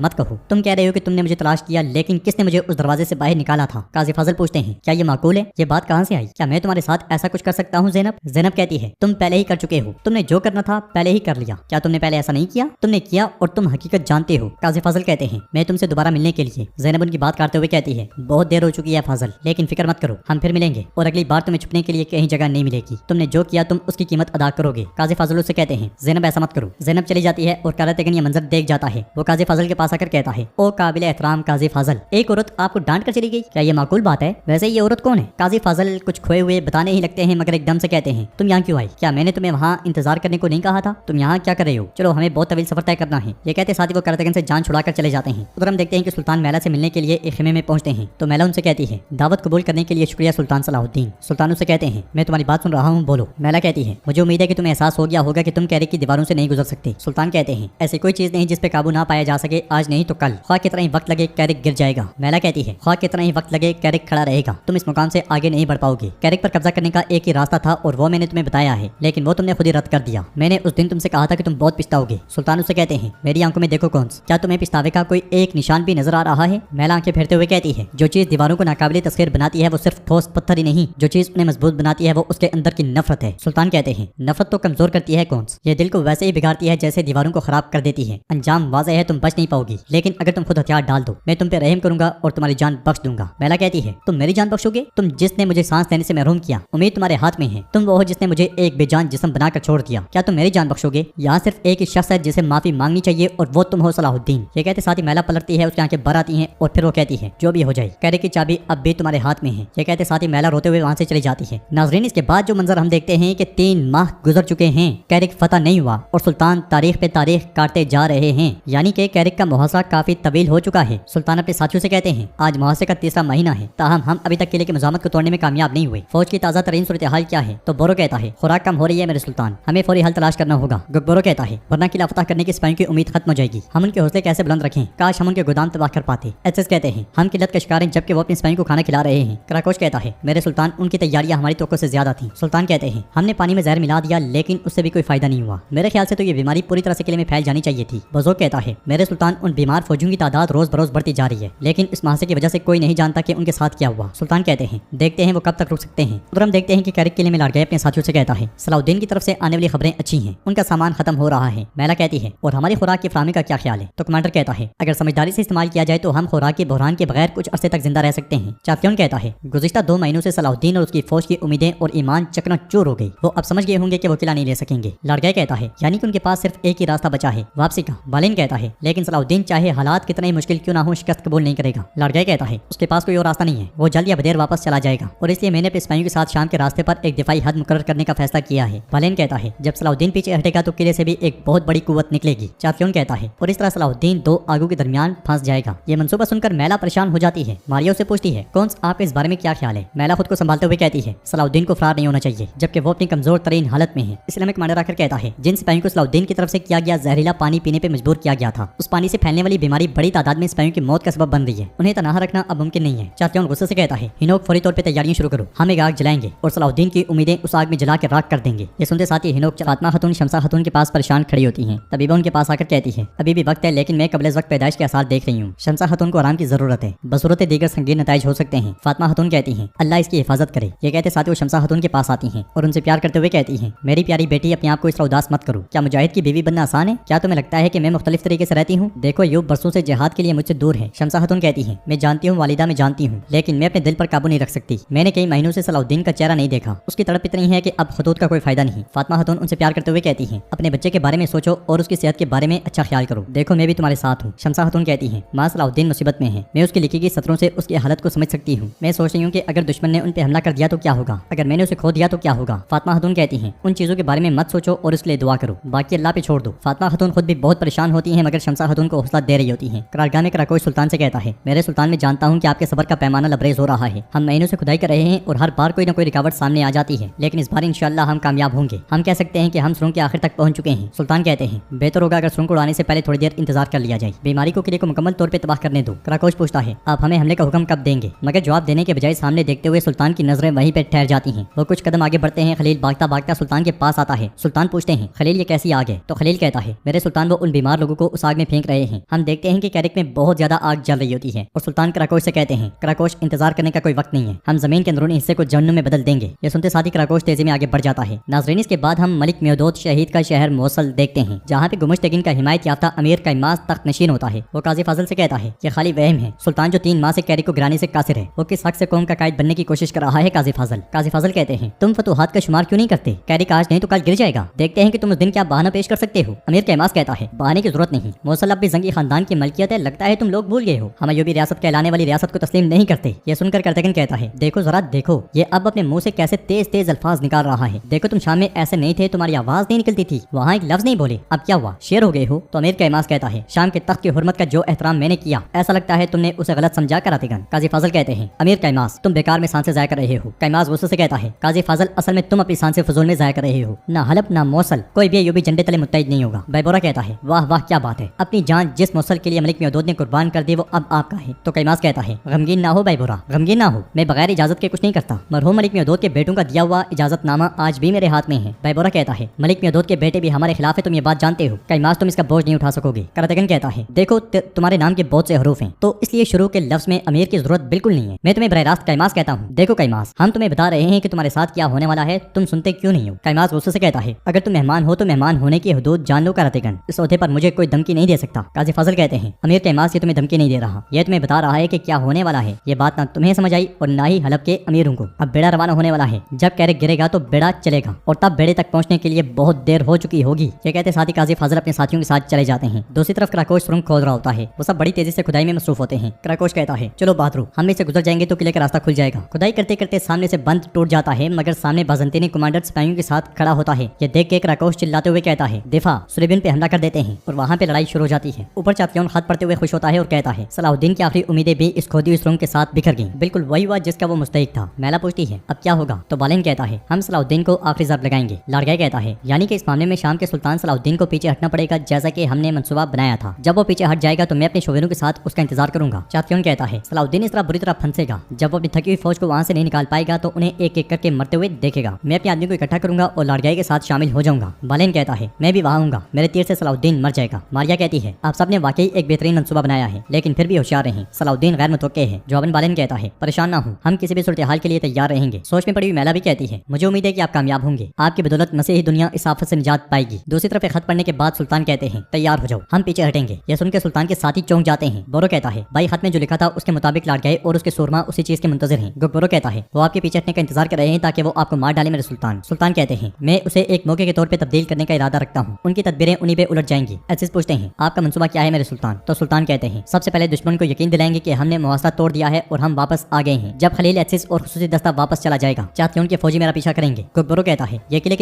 मत कहो, तुम कह रहे हो कि तुमने मुझे तलाश किया लेकिन किसने मुझे उस दरवाजे से बाहर निकाला था? काजी फाजिल पूछते हैं क्या ये माकूल है? ये बात कहाँ से आई? क्या मैं तुम्हारे साथ ऐसा कुछ कर सकता हूँ ज़ैनब? ज़ैनब कहती है तुम पहले ही कर चुके हो, तुमने जो करना था पहले ही कर लिया। क्या तुमने पहले ऐसा नहीं किया? तुमने किया और तुम हकीकत जानते हो। काजी फाजिल कहते हैं मैं तुमसे दोबारा मिलने के लिए। ज़ैनब उनकी बात काटते हुए कहती है बहुत देर हो चुकी है फाजिल, लेकिन फिक्र मत करो हम फिर मिलेंगे और अगली बार तुम्हें छुपने के लिए कहीं जगह नहीं मिलेगी। तुमने जो किया तुम उसकी कीमत अदा करोगे। काजी फाजिल से कहते हैं ज़ैनब ऐसा मत करो। ज़ैनब चली जाती है और कार्तिगन ये मंजर देख जाता है। वो काजी फाजिल के पास आकर कहता है ओ काबिल एहतराम काजी फाजिल, एक औरत आपको डांट कर चली गई, क्या ये माकूल बात है? वैसे ये औरत कौन है? काजी फाजिल कुछ खोए हुए बताने ही लगते हैं मगर एकदम से कहते हैं तुम यहाँ क्यों आई? क्या मैंने तुम्हें वहाँ इंतजार करने को नहीं कहा था? तुम यहाँ क्या कर रहे हो? चलो हमें बहुत तवील सफर तय करना है। ये कहते साथ ही वो कार्तिगन से जान छुड़ाकर चले जाते हैं। उधर हम देखते हैं कि सुल्तान मैला से मिलने के लिए एक खेमे में पहुंचते हैं। तो मैला उनसे कहती है दावत कबूल करने के लिए शुक्रिया सुल्तान सलाहुद्दीन। सुल्तान उससे कहते हैं मैं तुम्हारी बात सुन रहा हूँ बोलो। मैला कहती है मुझे उम्मीद है कि तुम्हें एहसास हो गया होगा कि तुम कैरेक की दीवारों से नहीं गुजर सकते। सुल्तान कहते हैं ऐसी कोई चीज नहीं जिस पे काबू ना पाया जा सके, आज नहीं तो कल, ख्वाह कितना ही वक्त लगे कैरेक गिर जाएगा। मैला कहती है ख्वाह कितना ही वक्त लगे कैरेक खड़ा रहेगा, तुम इस मुकाम से आगे नहीं बढ़ पाओगे। कैरेक पर कब्जा करने का एक ही रास्ता راستہ تھا اور وہ میں نے تمہیں بتایا ہے، لیکن وہ تم نے خود ہی رد کر دیا۔ میں نے اس دن تم سے کہا تھا کہ تم بہت پچھتاؤ گے۔ سلطان اس سے کہتے ہیں میری آنکھوں میں دیکھو کونس، کیا تمہیں پچھتاوے کا کوئی ایک نشان بھی نظر آ رہا ہے؟ میلا آنکھیں پھیرتے ہوئے کہتی ہے جو چیز دیواروں کو ناقابل تسخیر بناتی ہے وہ صرف ٹھوس پتھر ہی نہیں، جو چیز انہیں مضبوط بناتی ہے وہ اس کے اندر کی نفرت ہے۔ سلطان کہتے ہیں نفرت تو کمزور کرتی ہے کونس، یہ دل کو ویسے ہی بگاڑتی ہے جیسے دیواروں کو خراب کر دیتی ہے۔ انجام واضح ہے، تم بچ نہیں پاؤ گی، لیکن اگر تم خود ہتھیار ڈال دو میں تم پہ رحم کروں گا اور تمہاری جان بخش دوں گا۔ میلا کہتی ہے تم میری جان بخشو گے؟ تم جس نے مجھے سانس لینے سے محروم کیا، امید تمہارے ہاتھ میں ہے، تم وہ ہو جس نے مجھے ایک بے جان جسم بنا کر چھوڑ دیا، کیا تم میری جان بخشو گے؟ یہاں صرف ایک ہی شخص ہے جسے معافی مانگنی چاہیے اور وہ تم ہو صلاح الدین۔ یہ کہتے ساتھ ہی میلا پلٹتی ہے، اس کی آنکھیں بھر آتی ہیں اور پھر وہ کہتی ہے جو بھی ہو جائے قہرے کی چابی اب بھی تمہارے ہاتھ میں ہے۔ یہ کہتے ساتھ ہی میلا روتے ہوئے وہاں سے چلی جاتی ہے۔ ناظرین اس کے بعد جو منظر ہم دیکھتے ہیں کہ 3 ماہ گزر چکے ہیں، کیرک فتح نہیں ہوا اور سلطان تاریخ پہ تاریخ کاٹتے جا رہے ہیں، یعنی کہ کیرک کا محاصرہ کافی طویل ہو چکا ہے۔ سلطان اپنے ساتھیوں سے کہتے ہیں آج محاصرے کا تیسرا مہینہ ہے، تاہم ہم ابھی تک قلعے کی مزاحمت کو توڑنے میں کامیاب نہیں ہوئے۔ فوج کی تازہ ترین صورتحال کیا ہے؟ تو بورو کہتا ہے خوراک کم ہو رہی ہے میرے سلطان، ہمیں فوری حل تلاش کرنا ہوگا۔ گگبورو کہتا ہے ورنہ قلعہ فتح کرنے کی سپاہیوں کی امید ختم ہو جائے گی، ہم ان کے حوصلے کیسے بلند رکھیں، کاش ہم ان کے گودام تباہ کر پاتے۔ ایسس کہتے ہیں ہم قلت کا شکار ہیں جبکہ وہ اپنی سپاہیوں کو کھانا کھلا رہے ہیں۔ کراکوش کہتا ہے میرے سلطان ان کی تیاریاں ہماری توقع سے زیادہ تھیں۔ سلطان کہتے ہیں ہم نے پانی میں زہر ملا دیا لیکن اس سے بھی کوئی فائدہ نہیں ہوا، میرے خیال سے تو یہ بیماری پوری طرح سے قلعے میں پھیل جانی چاہیے تھی۔ بزرگ کہتا ہے میرے سلطان ان بیمار فوجیوں کی تعداد روز بروز بڑھتی جا رہی ہے، لیکن اس محاصرے کی وجہ سے کوئی نہیں جانتا کہ ان کے ساتھ کیا ہوا۔ سلطان کہتے ہیں دیکھتے ہیں وہ کب تک رک سکتے ہیں۔ ادھر ہم دیکھتے ہیں کہ کیرک قلعے میں لڑ گئے اپنے ساتھیوں سے کہتا ہے صلاح الدین کی طرف سے آنے والی خبریں اچھی ہیں، ان کا سامان ختم ہو رہا ہے۔ میلا کہتی ہے اور ہماری خوراک کی فراہمی کا کیا خیال ہے؟ تو کمانڈر کہتا ہے اگر سمجھداری سے استعمال کیا جائے تو ہم خوراک کے بحران کے بغیر کچھ عرصے تک زندہ رہ سکتے ہیں۔ چاتیون کہتا ہے گزشتہ 2 مہینوں سے صلاح الدین اور اس کی فوج کی امیدیں اور ایمان چکنا چور ہو گئی، وہ اب سمجھ گئے ہوں گے کہ وہ قلعہ نہیں لے سکیں گے۔ لڑگئے کہتا ہے یعنی کہ ان کے پاس صرف ایک ہی راستہ بچا ہے واپسی کا۔ بالین کہتا ہے لیکن صلاح الدین چاہے حالات کتنے ہی مشکل کیوں نہ ہو شکست قبول نہیں کرے گا۔ لڑگئے کہتا ہے اس کے پاس کوئی اور راستہ نہیں ہے، وہ جلد یا بدیر واپس چلا جائے گا اور اس لیے میں نے اپنے سپاہیوں کے ساتھ شام کے راستے پر ایک دفاعی حد مقرر کرنے کا فیصلہ کیا ہے۔ بالین کہتا ہے جب صلاح الدین پیچھے ہٹے گا تو قلعے سے بھی ایک بہت بڑی قوت نکلے گی۔ چاتیون کہتا ہے اور اس طرح صلاح الدین 2 آگوں کے درمیان پھنس جائے گا۔ یہ منصوبہ سن کر میلا پریشان ہو جاتی ہے۔ ماریو سے پوچھتی ہے کونس آپ اس بارے میں کیا خیال ہے؟ میلا خود کو سنبھالتے ہوئے کہتی ہے صلاح الدین کو فرار نہیں ہونا چاہیے جبکہ وہ اپنی کمزور ترین حالت میں ہے۔ اس لیے کمانڈر آ کر کہتا ہے جن سپاہیوں کو صلاح الدین کی طرف سے کیا گیا زہریلا پانی پینے پہ مجبور کیا گیا تھا، اس پانی سے پھیلنے والی بیماری بڑی تعداد میں سپاہیوں کی موت کا سبب بن رہی ہے، انہیں تنہا رکھنا اب ممکن نہیں ہے۔ چاتیون غصے سے کہتا ہے ہنوک فوری طور پہ تیاریاں شروع کرو، ہم ایک آگ جلائیں گے اور صلاح الدین کی امیدیں اس آگ میں جلا کے راکھ کر دیں گے۔ یہ سنتے ساتھ ہی ہنوک فاطمہ خاتون شمسہ خاتون کے پاس پریشان کھڑی ہوتی ہیں۔ طبیبہ ان کے پاس آ کر کہتی ہے ابھی بھی وقت ہے لیکن میں قبل از وقت پیدائش کے آثار دیکھ رہی ہوں، شمسہ خاتون کو آرام کی ضرورت ہے، بصورت دیگر سنگین نتائج ہو سکتے ہیں۔ فاطمہ خاتون کہتی ہیں اللہ اس کی حفاظت کرے۔ یہ کہتے ساتھ وہ شمسہ خاتون کے پاس آتی ہیں اور ان سے پیار کرتے ہوئے کہتی ہیں میری پیاری بیٹی اپنے آپ کو اس طرح اداس مت کرو، کیا مجاہد کی بیوی بننا آسان ہے؟ کیا تمہیں لگتا ہے کہ میں مختلف طریقے سے رہتی ہوں؟ دیکھو ایوب برسوں سے جہاد کے لیے مجھ سے دور ہے۔ شمسہ خاتون کہتی ہیں میں جانتی ہوں والدہ میں جانتی ہوں لیکن میں اپنے دل پر قابو نہیں رکھ سکتی، میں نے کئی مہینوں سے صلاح الدین کا چہرہ نہیں دیکھا، اس کی تڑپ اتنی ہے کہ اب خطوط کا کوئی فائدہ نہیں۔ فاطمہ خاتون ان سے پیار کرتے ہوئے کہتی ہیں اپنے بچے کے بارے میں سوچو اور اس کی صحت کے بارے میں اچھا خیال کرو، دیکھو میں بھی تمہارے ساتھ ہوں۔ شمسہ خاتون کہتی ہیں ماں صلاح الدین مصیبت میں ہے، میں اس کی لکھی گئی سطروں سے اس کی حالت کو سمجھ سکتی ہوں، میں سوچ رہی ہوں کہ اگر دشمن نے ان پہ حملہ کر دیا تو کیا ہوگا، اگر میں نے اسے کھو دیا تو کیا ہوگا۔ فاطمہ خاتون کہتی ہیں ان چیزوں کے بارے میں مت سوچو اور اس کے لیے دعا کرو، باقی اللہ پہ چھوڑ دو۔ فاطمہ خاتون خود بھی بہت پریشان ہوتی ہیں مگر شمسہ خاتون کو حوصلہ دے رہی ہوتی ہیں۔ قرارگاہ میں کراکوش سلطان سے کہتا ہے میرے سلطان میں جانتا ہوں کہ آپ کے صبر کا پیمانہ لبریز ہو رہا ہے، ہم مہینوں سے کھدائی کر رہے ہیں اور ہر بار کوئی نہ کوئی رکاوٹ سامنے آ جاتی ہے لیکن اس بار انشاءاللہ ہم کامیاب ہوں گے، ہم کہہ سکتے ہیں کہ ہم سرنگ کے آخر تک پہنچ چکے ہیں۔ سلطان کہتے ہیں بہتر ہوگا اگر سرنگ کو اڑانے سے پہلے تھوڑی دیر انتظار کر لیا جائے، بیماری کو قلعے کو مکمل طور پہ تباہ کرنے دو۔ کراکوش پوچھتا ہے آپ ہمیں حملے کا حکم کب دیں گے؟ مگر جواب دینے کے بجائے سامنے دیکھتے ہوئے سلطان کی نظریں وہیں پہ ٹھہر جاتی ہیں۔ وہ کچھ قدم آگے بڑھتے ہیں، خلیل بھاگتا بھاگتا سلطان کے پاس آتا ہے۔ سلطان پوچھتے ہیں خلیل یہ کیسی آگ ہے؟ تو خلیل کہتا ہے میرے سلطان وہ ان بیمار لوگوں کو اس آگ میں پھینک رہے ہیں، ہم دیکھتے ہیں کہ کیرک میں بہت زیادہ آگ جل رہی ہوتی ہے اور سلطان کراکوش سے کہتے ہیں کراکوش انتظار کرنے کا کوئی وقت نہیں ہے، ہم زمین کے اندرونی حصے کو جہنم میں بدل دیں گے۔ یہ سنتے ساتھ ہی کراکوش تیزی میں آگے بڑھ جاتا ہے۔ ناظرین اس کے بعد ہم ملک میودود شہید کا شہر موصل دیکھتے ہیں جہاں پہ گمشتگین کا حمایت یافتہ امیر قیماز تخت نشین ہوتا ہے۔ وہ قاضی فاضل سے کہتا ہے یہ خالی وہم ہے، سلطان جو 3 ماہ سے کیرک کو گرانے سے قاصر ہے، وہ کس حق سے قوم کا قائد بننے کی کوشش کر رہا ہے؟ قاضی فاضل کہتے ہیں تم فتوحات کا شمار کیوں نہیں کرتے؟ کیرک آج نہیں تو کل گر جائے گا، دیکھتے ہیں کہ تم اس دن کیا بہانہ پیش کر سکتے ہو۔ امیر قیماز کہتا ہے بہانے کی ضرورت نہیں، موصل اب بھی زنگی خاندان کی ملکیت ہے، لگتا ہے تم لوگ بھول گئے ہو، ہم ایوبی ریاست کہلانے والی ریاست کو تسلیم نہیں کرتے۔ یہ سن کر کرتگن کہتا ہے دیکھو ذرا دیکھو، یہ اب اپنے منہ سے کیسے تیز تیز الفاظ نکال رہا ہے، دیکھو تم شام میں ایسے نہیں تھے، تمہاری آواز نہیں نکلتی تھی، وہاں ایک لفظ نہیں بولے، اب کیا ہوا شیر ہو گئے ہو؟ تو امیر قیماز کہتا ہے شام کے تخت کی حرمت کا جو احترام میں نے کیا ایسا لگتا ہے تم نے اسے غلط سمجھا کراتگن۔ قاضی فاضل کہتے ہیں امیر قیماز تم بیکار میں سانسیں ضائع کر رہے ہو۔ قیماز غصے سے کہتا ہے قاضی فاضل اصل میں تم اپنی سانسیں فضول میں ضائع کر رہے ہو، نہ حلب نہ موصل کوئی بھی ایوبی جھنڈے تلے متحد نہیں ہوگا۔ بیبورا کہتا ہے واہ واہ کیا بات ہے، اپنی جان جس موصل کے لیے ملک میودود نے قربان کر دی وہ اب آپ کا ہے۔ تو قیماز کہتا ہے غمگین نہ ہو بیبورا، غمگین نہ ہو، میں بغیر اجازت کے کچھ نہیں کرتا، مرحوم ملک میودود کے بیٹوں کا का दिया हुआ इजाजत नामा आज भी मेरे हाथ में है। बैबोरा कहता है मलिक मियादोद के बेटे भी हमारे खिलाफ है, तुम ये बात जानते हो। कैमास तुम इसका बोझ नहीं उठा सकोगे। करातेगन कहता है देखो तुम्हारे नाम के बहुत से हरूफ हैं, तो इसलिए शुरू के लफ्ज में अमीर की जरूरत बिल्कुल नहीं है। मैं तुम्हें बरह रास्त कैमास कहता हूँ। देखो कैमास, हम तुम्हें बता रहे हैं कि तुम्हारे साथ क्या होने वाला है, तुम सुनते क्यों नहीं हो। कैमास गुस्से से कहता है अगर तुम मेहमान हो तो मेहमान होने की हदूद जान लो करातेगन, इस ओहदे पर मुझे कोई धमकी नहीं दे सकता। काजी फजल कहते हैं अमीर कैमास ये तुम्हें धमकी नहीं दे रहा, ये तुम्हें बता रहा है कि क्या होने वाला है। ये बात ना तुम्हें समझ आई और ना ही हलब के अमीरों को। अब बेड़ा रवाना होने वाला है, जब कैरेक गिरेगा तो बेड़ा चलेगा और तब बेड़े तक पहुंचने के लिए बहुत देर हो चुकी होगी। ये कहते साथ ही काजी फाजिल अपने साथियों के साथ चले जाते हैं। दूसरी तरफ क्राकोश सुरंग खोद रहा होता है, वो सब बड़ी तेजी से खुदाई में मसरूफ होते हैं। क्राकोश कहता है चलो बहादुर, हम इससे गुजर जाएंगे तो किले का रास्ता खुल जाएगा। खुदाई करते करते सामने से बंद टूट जाता है, मगर सामने बाजंतीनी कमांडर सिपाहियों के साथ खड़ा होता है। ये देख के क्राकोश चिल्लाते हुए कहता है दिफा, सुलेबिन पे हमला कर देते हैं और वहाँ पे लड़ाई शुरू हो जाती है। ऊपर चातियों खत पढ़ते हुए खुश होता है और कहता है सलाहुद्दीन की आखिरी उम्मीदें भी इस खोदी हुई सुरंग के साथ बिखर गई। बिल्कुल वही हुआ जिसका वो मुस्तहिक था। मैला पूछती है अब क्या होगा, तो बालेन कहता है हम सलाहुद्दीन को आखिरी ज़र्ब लगाएंगे। लाड़गाय कहता है यानी कि इस मामले में शाम के सुल्तान सलाहुद्दीन को पीछे हटना पड़ेगा, जैसा कि हमने मंसूबा बनाया था। जब वो पीछे हट जाएगा तो मैं अपने शोवेरों के साथ उसका इंतजार करूंगा। चातियों कहता है सलाहुद्दीन इस तरह बुरी तरह फंसेगा, जब वो अपनी थकी हुई फौज को वहाँ से नहीं निकाल पाएगा तो उन्हें एक एक करके मरते हुए देखेगा। मैं अपने आदमी को इकट्ठा करूंगा और लाड़गाय के साथ शामिल हो जाऊंगा। बालेन कहता है मैं भी वहाँ आऊंगा, मेरे तीर से सलाहुद्दीन मर जाएगा। मारिया कहती है आप सबने वाकई एक बेहतरीन मंसूबा बनाया है, लेकिन फिर भी होशियार रहें, सलाहुद्दीन गैर मुतवक्के है। जवाबन बालेन कहता है परेशान ना हो, हम किसी भी सूरत हाल के लिए तैयार रहेंगे। सोच में पड़ी हुई मैला भी कहती है मुझे उम्मीद है कि आप कामयाब होंगे, आपकी बदौलत मसीही दुनिया इस आफत से निजात पाएगी। दूसरी तरफ खत पढ़ने के बाद सुल्तान कहते हैं तैयार हो जाओ, हम पीछे हटेंगे। यह सुनकर सुल्तान के साथी चौंक जाते हैं। बोरो कहता है भाई खत में जो लिखा था उसके मुताबिक लाड़गाय और उसके सूरमा उसी चीज के मुंतजिर हैं। गुकबरो कहता है वो आपके पीछे हटने का इंतजार कर रहे हैं ताकि वो आपको मार डाले मेरे सुल्तान। सुल्तान कहते हैं मैं उसे एक मौके के तौर पर तब्दील करने का इरादा रखता हूँ, उनकी तदबीरें उन्हीं पे उलट जाएंगी। एसिस पूछते हैं आपका मंसूबा क्या है मेरे सुल्तान, तो सुल्तान कहते हैं सबसे पहले दुश्मन को यकीन दिलाएंगे कि हमने मुआहदा तोड़ दिया है और हम वापस आ गए हैं। जब खलील एसिस और खुसूसी दस्ता वापस चला जाएगा चाहते उनके फौजी मेरा पीछा करेंगे। गुकबरो कहता है ये किले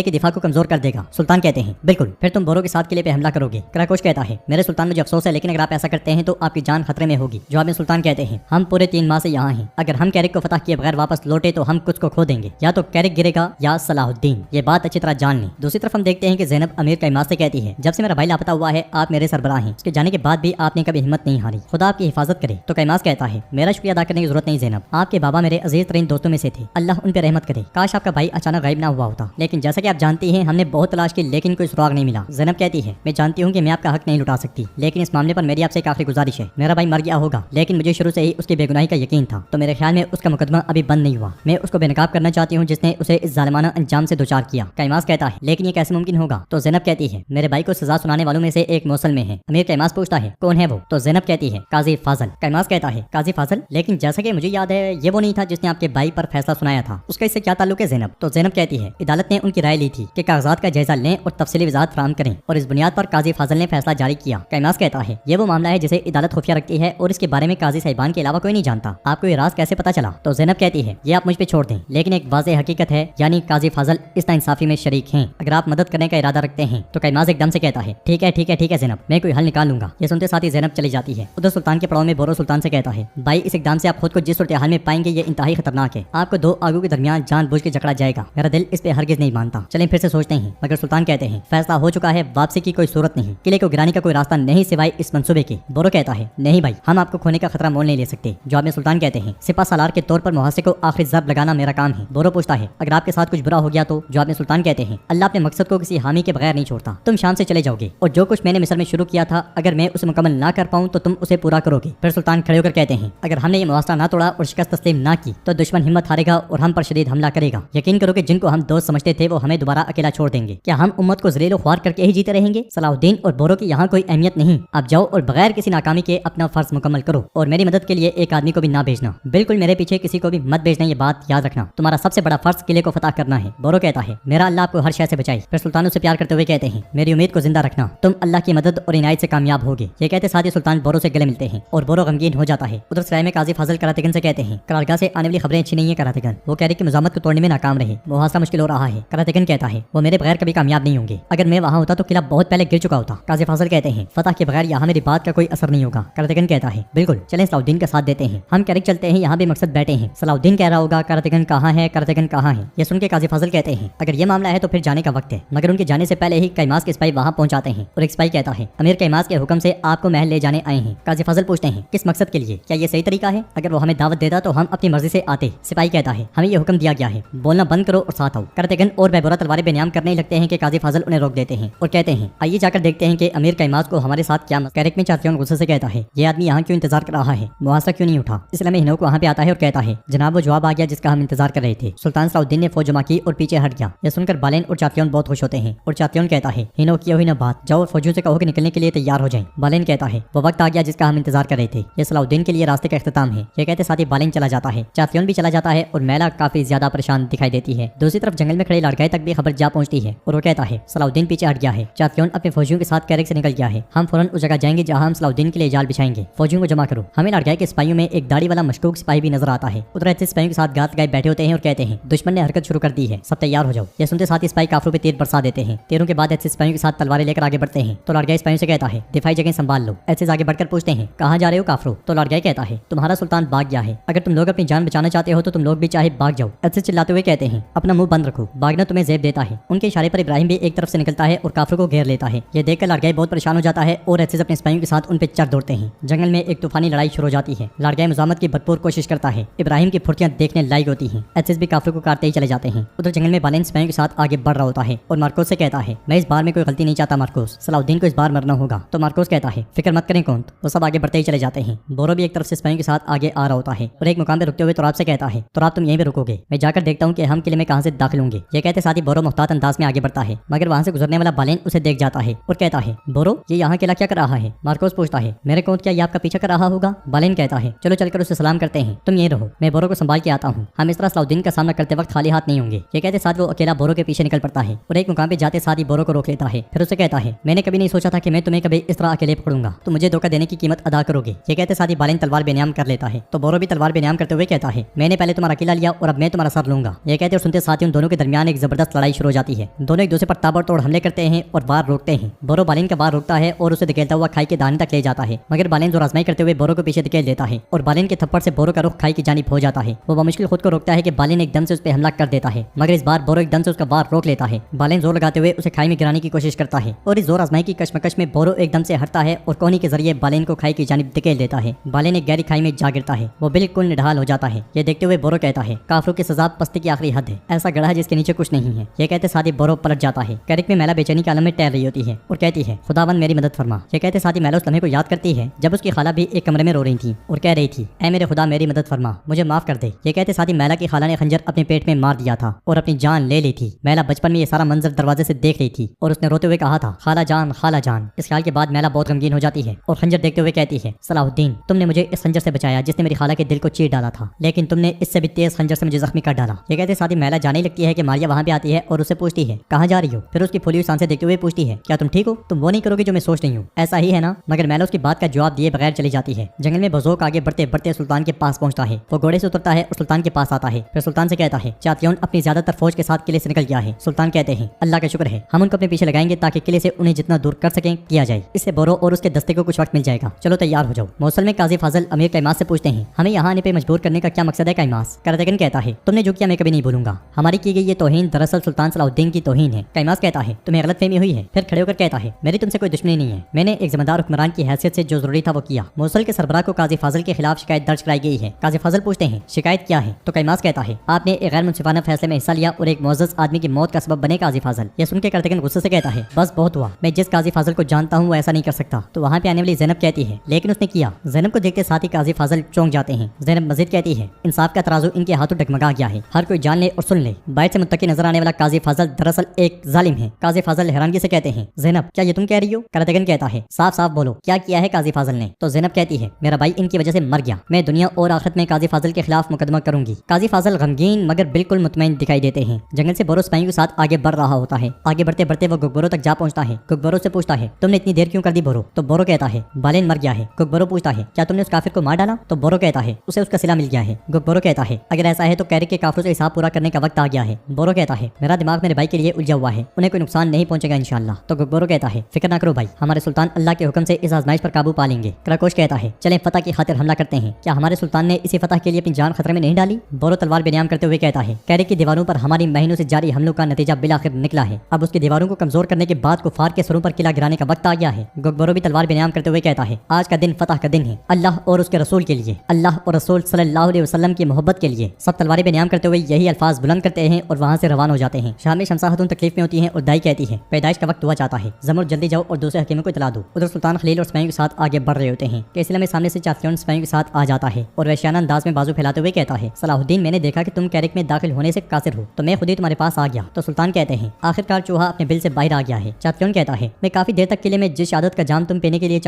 के दिफा को कमजोर कर देगा। सुल्तान कहते हैं बिल्कुल, फिर तुम बोरो के साथ किले पे हमला करोगे। क्राकोश कहता है मेरे सुल्तान मुझे अफसोस है, लेकिन अगर आप ऐसा करते हैं तो आपकी जान खतरे में होगी। जवाब में सुल्तान कहते हैं हम पूरे 3 माह से यहाँ हैं, अगर हम कैरिक को फतह किए बगैर वापस लौटे तो हम कुछ को खो देंगे, या तो कैरिक गिरेगा या सलाहुद्दीन। ये बात अच्छी तरह जान लें। दूसरी तरफ हम देखते हैं कि ज़ैनब अमीर कैमास से कहती है जब से मेरा भाई लापता हुआ है आप मेरे सरबराह हैं, उसके जाने के बाद भी आपने कभी हिम्मत नहीं हारी, खुदा आपकी हिफाजत करे। तो कैमास कहता है मेरा शुक्रिया अदा करने की जरूरत नहीं ज़ैनब, आपके बाबा मेरे अजीज तरीन दोस्तों में से थे, अल्लाह उन पर रहमत करे। काश आपका भाई अचानक गायब ना हुआ होता, लेकिन जैसा कि आप जानती हैं हमने बहुत तलाश की लेकिन कोई सुराग नहीं मिला। ज़ैनब कहती है मैं जानती हूँ कि मैं आपका हक नहीं लुटा सकती, लेकिन इस मामले पर मेरी आपसे एक आखिरी गुजारिश है। मेरा भाई मर गया होगा, लेकिन मुझे शुरू से ही उसकी बेगुनाही का यकीन था, तो मेरे ख्याल में उसका मुकदमा अभी बंद नहीं हुआ। मैं उसको बेनकाब करना चाहती हूँ जिसने उसे इस जालिमाना अंजाम से दुचार किया। कैमास कहता है लेकिन ये कैसे मुमकिन होगा, तो ज़ैनब कहती है मेरे भाई को सजा सुनाने वालों में से एक मौसल में है। अमीर कैमास पूछता है कौन है वो, तो ज़ैनब कहती है काजी फाजल। कैमास कहता है काजी फाजल, लेकिन जैसा कि मुझे याद है ये वो नहीं था जिसने आपके भाई पर फैसला सुनाया था, उसका इससे क्या ताल्लुक है ज़ैनब, तो ज़ैनब कहती है अदालत ने उनकी राय ली थी कि कागजात का जायजा लें और तफसीली वजाहत फराहम करें, और इस बुनियाद पर काजी फाजल ने फैसला जारी किया। कैमास कहता है ये वो मामला है जिसे अदालत खुफिया रखती है और इसके बारे में काजी साहिबान के अलावा कोई नहीं जानता। आपको ये राज कैसे पता चला, तो ज़ैनब कहती है ये आप मुझ पे छोड़ दें, लेकिन एक वाज़ेह हकीकत है, यानी काजी फाजल इस नाइंसाफी में शरीक हैं, अगर आप मदद करने का इरादा रखते हैं। तो कैमास एकदम से कहता है ठीक है ठीक है ठीक है ज़ैनब, मैं कोई हल निकाल लूंगा। ये सुनते साथ ही ज़ैनब चली जाती है। उधर सुल्तान के पड़ाव में बोरो सुल्तान से कहता है भाई इस इकदाम से आप खुद को जिस सूरत हाल में पाएंगे ये इंतहाई खतरनाक है, आपको 2 आगू के दरमियान जानबूझ के जकड़ा जाएगा, मेरा दिल इस पे हरगिज नहीं मानता, चलें फिर से सोचते हैं। मगर सुल्तान कहते हैं फैसला हो चुका है, वापसी की कोई सूरत नहीं, किले को गिराने का कोई रास्ता नहीं सिवाय इस मंसूबे के। बोरो कहता है नहीं भाई, हम आपको खोने का खतरा मोल नहीं ले सकते। जवाब में सुल्तान कहते हैं सिपा सालार के तौर पर मुहासे को आखिरी ज़र्ब लगाना मेरा काम है। बोरो पूछता है अगर आपके साथ कुछ बुरा हो गया तो? जवाब में सुल्तान कहते हैं अल्लाह अपने मकसद को किसी हामी के बगैर नहीं छोड़ता, तुम शाम से चले जाओगे और जो कुछ मैंने मिस्र में शुरू किया था अगर मैं उसे मुकम्मल ना कर पाऊँ तो तुम उसे पूरा करोगे। फिर सुल्तान खड़े होकर कहते हैं अगर हमने ये मुआवजा ना तोड़ा और शिकस्त तस्लीम ना की तो दुश्मन हिम्मत हारेगा और हम पर शदीद हमला करेगा। यकीन करो कि जिनको हम दोस्त समझते थे वो हमें दोबारा अकेला छोड़ देंगे। क्या हम उम्मत को ज़लील ख्वार करके ही जीते रहेंगे? सलाहुद्दीन और बोरो की यहाँ कोई अहमियत नहीं, आप जाओ और बगैर किसी नाकामी के अपना फर्ज मुकम्मल करो और मेरी मदद के लिए एक आदमी को भी ना भेजना, बिल्कुल मेरे पीछे किसी को भी मत भेजना, ये बात याद रखना, तुम्हारा सबसे बड़ा फर्ज किले को फतह करना है। बोरो कहता है मेरा अल्लाह आपको हर शय से बचाए। फिर सुल्तान से प्यार करते हुए कहते हैं मेरी उम्मीद को जिंदा रखना, तुम अल्लाह की मदद और इनायत से कामयाब होगे। ये कहते साथ ही सुल्तान बोरो से गले मिलते हैं और बोरो गमगीन हो जाता है। उधर सराय में काजी फाजिल करातेगन से कहते हैं करारगाह से आने वाली खबरें अच्छी नहीं है करातेगन, वो कह रहे कि मुजामत को तोड़ने में नाकाम रहे, मुहासरा मुश्किल हो रहा है। करातेगन कहता है वो मेरे बगैर कभी कामयाब नहीं होंगे, अगर मैं वहाँ होता तो किला बहुत पहले गिर चुका होता। काजी फाजिल कहते हैं फतह के बगैर यहाँ मेरी बात का कोई असर नहीं होगा। करातेगन कहता है बिल्कुल, चलें सलाहुद्दीन का साथ देते हैं, हम कैरिक चलते हैं, यहाँ भी मकसद बैठे हैं। सलाहुद्दीन कह रहा होगा करातेगन कहाँ है, करातेगन कहाँ है। ये सुन के काजी फाजिल कहते हैं अगर ये मामला है तो फिर जाने का वक्त है, मगर उनके जाने से पहले ही कैमास के सिपाही वहाँ पहुँचाते हैं और एक सिपाही कहता है अमीर कैमास के हुक्म से आपको महल ले जाने आए हैं। काजी फाजिल पूछते हैं किस मकसद के लिए, क्या ये सही तरीका है? अगर वो हमें दावत देता तो हम अपनी मर्जी से आते। सिपाही कहता है है, हमें ये हुक्म दिया गया है, बोलना बंद करो और साथ आओ। करतेगन और बेबोरा तलवारें बेनियाम करने लगते हैं कि काजी फाजल उन्हें रोक देते हैं और कहते हैं आइए जाकर देखते हैं कि अमीर कैमास को हमारे साथ क्या। कैरिक में चातियों गुस्से से कहता है ये आदमी यहाँ क्यों इंतजार कर रहा है, मुआवजा क्यों नहीं उठा। इसलिए हिनोक वहाँ पे आता है और कहता है जनाब वो जवाब आ गया जिसका हम इंतजार कर रहे थे। सुल्तान सलाउद्दीन ने फौज जमा की और पीछे हट गया। यह सुनकर बालेन और चातियों बहुत खुश होते हैं और चातियों कहता है हिनोक की हुई न बात, जाओ फौजियों से कहो कि निकलने के लिए तैयार हो जाएं। बालेन कहता है वो वक्त आ गया जिसका हम इंतजार कर रहे थे, ये सलाउद्दीन के लिए रास्ते का इख्तिताम है। ये कहते साथ ही बालेन चला जाता है, चातियों भी चला जाता है और मैला काफी ज्यादा परेशान दिखाई देती है। दूसरी तरफ जंगल में खड़े लड़काई तक भी खबर जा पहुंचती है और वो कहता है सलाउद्दीन पीछे हट गया है, चातियों अपने फौजियों के साथ कैरिक से निकल गया है, हम फौरन उस जगह जाएंगे जहां हम सलाउद्दीन के लिए जाल बिछाएंगे, फौजियों को जमा करो। हमें लड़काई के सिपाहियों में एक दाढ़ी वाला मशकूक सिपाही भी नजर आता है। उधर ऐसे सिपाहियों के साथ गात लगाए बैठे होते हैं और कहते हैं दुश्मन ने हरकत शुरू कर दी है, सब तैयार हो जाओ। यह सुनते साथ ही सिपाही काफरों पे तीर बरसा देते हैं। तीरों के बाद ऐसे सिपाहियों के साथ तलवारें लेकर आगे बढ़ते हैं तो लड़काई सिपाहियों से कहता है दिफाई जगह संभाल लो। ऐसे आगे बढ़कर पूछते हैं कहाँ जा रहे हो काफरों। तो लड़काई कहता है तुम्हारा सुल्तान भाग गया है, अगर तुम लोग अपनी जान बचाना चाहते हो तो तुम लोग भी चाहे भाग जाओ। ऐसे चिल्लाते हुए कहते हैं अपना मुंह बंद रखो, भागना तुम्हें जेब देता है। उनके इशारे पर इब्राहिम भी एक तरफ से निकलता है और काफरों को घेर लेता है। ये देखकर लड़काई बहुत परेशान हो जाता है और ऐसे अपने सिपाहियों के साथ उन पर चढ़ दौड़ते हैं। जंगल में एक तूफानी लड़ाई शुरू हो जाती है। लड़काई मुजामत की भरपूर कोशिश करता है, इब्राहिम की फुर्तियां देखने लायक होती हैं। एचएस भी काफरों को काटते ही चले जाते हैं। उधर जंगल में बालेन सिपाहियों के साथ आगे बढ़ रहा होता है और मार्कोस से कहता है मैं इस बार में कोई गलती नहीं चाहता मार्कोस, सलाउद्दीन को इस बार मरना होगा। तो मार्कोस कहता है फिक्र मत करें कौन। वो सब आगे बढ़ते ही चले जाते हैं। बोरो भी एक तरफ से सिपाहियों के साथ आगे आ रहा होता है और एक मुकाम पे रुकते हुए तुराब से कहता है तुराब तुम यहीं पे रुकोगे, मैं जाकर देखता हूँ कि हम किले में कहाँ से दाखिल होंगे। ये कहते साथ ही बोरो मुख्तात अंदाज में आगे बढ़ता है मगर वहाँ से गुजरने वाला बालेन उसे देख जाता है और कहता है बोरो ये यहाँ किला क्या कर रहा है। मार्कोस पूछता है मेरे कौन क्या ये आपका पीछा कर रहा होगा। बालेन कहता है चलो चलकर उसे सलाम करते हैं, तुम यहीं रहो, मैं बोरो को संभाल के आता हूँ, हम इस तरह सलाउद्दीन का सामना करते वक्त खाली हाथ नहीं होंगे। ये कहते साथ वो अकेला बोरो के पीछे निकल पड़ता है और एक मुकाम पे जाते साथ ही बोरो को रोक लेता है। फिर उसे कहता है मैंने कभी नहीं सोचा था कि मैं तुम्हें कभी इस तरह अकेले पकड़ूंगा, तो मुझे धोखा देने की कीमत अदा करोगे। ये कहते साथ ही बालेन तलवार बेनियाम कर लेता है तो बोरो भी तलवार बेनियाम करते हुए कहता है मैंने पहले तुम्हारा किला लिया और अब मैं तुम्हारा सर लूंगा। ये कहते और सुनते साथ ही उन दोनों के दरमियान एक जबरदस्त लड़ाई शुरू हो जाती है। दोनों एक दूसरे पर ताबड़तोड़ हमले करते हैं और वार रोकते हैं। बोरो बालेन का वार रोकता है और उसे धकेलता हुआ खाई के दाने तक ले जाता है मगर बालेन जोर आजमाई करते हुए बोरो को पीछे धकेल देता है और बालेन के थप्पड़ से बोरो का रुख खाई की जानिब हो जाता है। वो मुश्किल खुद को रोकता है कि बालेन एकदम से उस पर हमला कर देता है मगर इस बार बोरो एकदम से उसका वार रोक लेता है। बालेन जोर लगाते हुए उसे खाई में गिराने की कोशिश करता है और इस जोर आजमाई की कशमकश में बोरो एकदम से हटता है और कोहनी के जरिए बालेन को खाई की जानिब धकेल देता है। बालेन एक गहरी खाई में जा गिरता है, वो बिल्कुल निढाल हो जाता है। ये देखते हुए बोरो कहता है काफरों की सजा पस्ती की आखिरी हद है, ऐसा गड़ा है जिसके नीचे कुछ नहीं है। ये कहते साथ ही बोरो पलट जाता है। कैरिक में मैला बेचैनी के आलम में टहल रही होती है और कहती है खुदावन मेरी मदद फरमा। ये कहते साथ ही मैला उस लम्हे को याद करती है जब उसकी खाला भी एक कमरे में रो रही थी और कह रही थी ऐ मेरे खुदा मेरी मदद फरमा, मुझे माफ कर दे। ये कहते साथ ही मैला की खाला ने खंजर अपने पेट में मार दिया था और अपनी जान ले ली थी। मैला बचपन में ये सारा मंजर दरवाजे से देख रही थी और उसने रोते हुए कहा था खाला जान खाला जान। इस ख्याल के बाद मैला बहुत गमगीन हो जाती है और खंजर देखते हुए कहती है सलाहुद्दीन तुमने मुझे इस खंजर से बचाया जिसने मेरी खाला के दिल को चीर डाला था, लेकिन तुमने इससे भी तेज खंजर से मुझे जख्मी कर डाला। ये कहते साथ ही मैला जाने लगती है कि मारिया वहाँ पे आती है और उसे पूछती है कहाँ जा रही हो। फिर उसकी फूली हुई सांसें देखते हुए पूछती है क्या तुम ठीक हो, तुम वो नहीं करोगे जो मैं सोच रही हूँ, ऐसा ही है ना। मगर मैला उसकी बात का जवाब दिए बगैर चली जाती है। जंगल में बज़ौक आगे बढ़ते बढ़ते सुल्तान के पास पहुंचता है। वो घोड़े से उतरता है और सुल्तान के पास आता है। फिर सुल्तान से कहता है चातियोन अपनी ज्यादातर फौज के साथ किले से निकल गया है। सुल्तान कहते हैं अल्लाह का शुक्र है, हम उनको अपने पीछे लगाएंगे ताकि किले से उन्हें जितना दूर कर सकें किया जाए। इससे बोरो और उसके दस्ते को कुछ वक्त मिल जाएगा, चलो तैयार हो जाओ। मौसल में काजी फाजल अमीर कैमास से पूछते हैं हमें यहाँ आने पे मजबूर करने का क्या मकसद है कैमास। करतगन कहता है तुमने जो किया मैं कभी नहीं भूलूंगा, हमारी की गई ये तौहीन दरअसल सुल्तान सलाहुद्दीन की तौहीन है। कैमास कहता है तुम्हें गलतफहमी हुई है। फिर खड़े होकर कहता है मेरी तुमसे कोई दुश्मनी नहीं है, मैंने एक जिम्मेदार हुक्मरान की हैसियत से जो जरूरी था वो किया। मौसल के सरबराह को काजी फाजल के खिलाफ शिकायत दर्ज कराई गई है। काजी फाजल पूछते हैं शिकायत क्या है। तो कैमास कहता है आपने एक गैर मुनसिफाना फैसले में हिस्सा लिया और एक मुअज़्ज़ज़ आदमी की मौत का सबब बने काजी फाजल। ये सुन के करतगन गुस्से से कहता है बस बहुत हुआ, मैं जिस काजी फाजल को जानता हूँ वो ऐसा नहीं कर सकता। तो वहाँ पे आने वाली ज़ैनब कहती है लेकिन उसने किया। ज़ैनब को देखते साथ ही काजी फाजल चौंक जाते हैं। ज़ैनब मजीद कहती है इंसाफ का तराजू इनके हाथों डगमगा गया है, हर कोई जान ले और सुन ले। बाहर से मुत्तकी नजर आने वाला काजी फाजल दरअसल एक जालिम है। काजी फाजल हैरानगी से कहते हैं ज़ैनब क्या ये तुम कह रही हो। करतगन कहता है साफ साफ बोलो क्या किया है काजी फाजल ने। तो ज़ैनब कहती है मेरा भाई इनकी वजह से मर गया, मैं दुनिया और आखिरत में काजी फाजल के खिलाफ मुकदमा करूंगी। काजी फाजल गमगीन मगर बिल्कुल मुतमईन दिखाई देते हैं। जंगल से बोरो सिपाहियों के साथ आगे बढ़ रहा होता है। आगे बढ़ते बढ़ते वो गुकबरो तक जा पहुंचता है। गुकबरो से पूछता है तुमने इतनी देर क्यों कर दी बोरो। तो बोरो कहता है बालेन मर गया है। गुकबरो पूछता है क्या तुमने उस काफिर को मार डाला। तो बोरो कहता है उसे उसका सिला मिल गया है। गुकबरो कहता है अगर ऐसा है तो कैरिक के काफिरों से हिसाब पूरा करने का वक्त आ गया है। बोरो कहता है मेरा दिमाग मेरे भाई के लिए उलझा हुआ है, उन्हें कोई नुकसान नहीं पहुंचेगा इंशाअल्लाह। तो गुकबरो कहता है फिक्र ना करो भाई, हमारे सुल्तान अल्लाह के हुक्म से इस आजमाइश पर काबू पा लेंगे। कराकोश कहता है चलें फतह की खातिर हमला करते हैं, क्या हमारे सुल्तान ने इसी फतह के लिए अपनी जान खतरे में नहीं डाली। बोरो तलवार बेनियाम करते हुए कहता है कैरिक की दीवारों पर हमारी महीनों से जारी हमलों का नतीजा बिलाखिर निकला है, अब उसकी दीवारों को कमजोर करने के बाद कुफार के सरों पर किला गिराने का वक्त आ गया है। गुकबरो भी तलवार बेनियाम करते हुए कहता है आज का दिन फतह का दिन है, अल्लाह और उसके रसूल के लिए, अल्लाह और रसूल सल्लल्लाहु अलैहि वसल्लम की मोहब्बत के लिए। لیے। सब तलवारें बेनियाम करते हुए यही अल्फाज बुलंद करते हैं और वहाँ से रवाना हो जाते हैं। शाम में शमसा खातून तकलीफ में होती हैं और दाई कहती है पैदाइश का वक्त हुआ चाहता है, जमुर जल्दी जाओ और दूसरे हकीमों को इतला दो। उधर सुल्तान खलील और सिपाहियों के साथ आगे बढ़ रहे होते हैं कि इस में सामने से चाफियों सिपाहियों के साथ आ जाता है और वैश्याना अंदाज में बाजू फैलाते हुए कहता है सलाहुद्दीन, मैंने देखा कि तुम कैरिक में दाखिल होने से कासिर हो तो मैं खुद ही तुम्हारे पास आ गया। तो सुल्तान कहते हैं आखिरकार चूहा अपने बिल से बाहर आ गया है। चाफियों कहता है मैं काफी देर तक किले में जिस आदत का जाम तुम पीने के लिए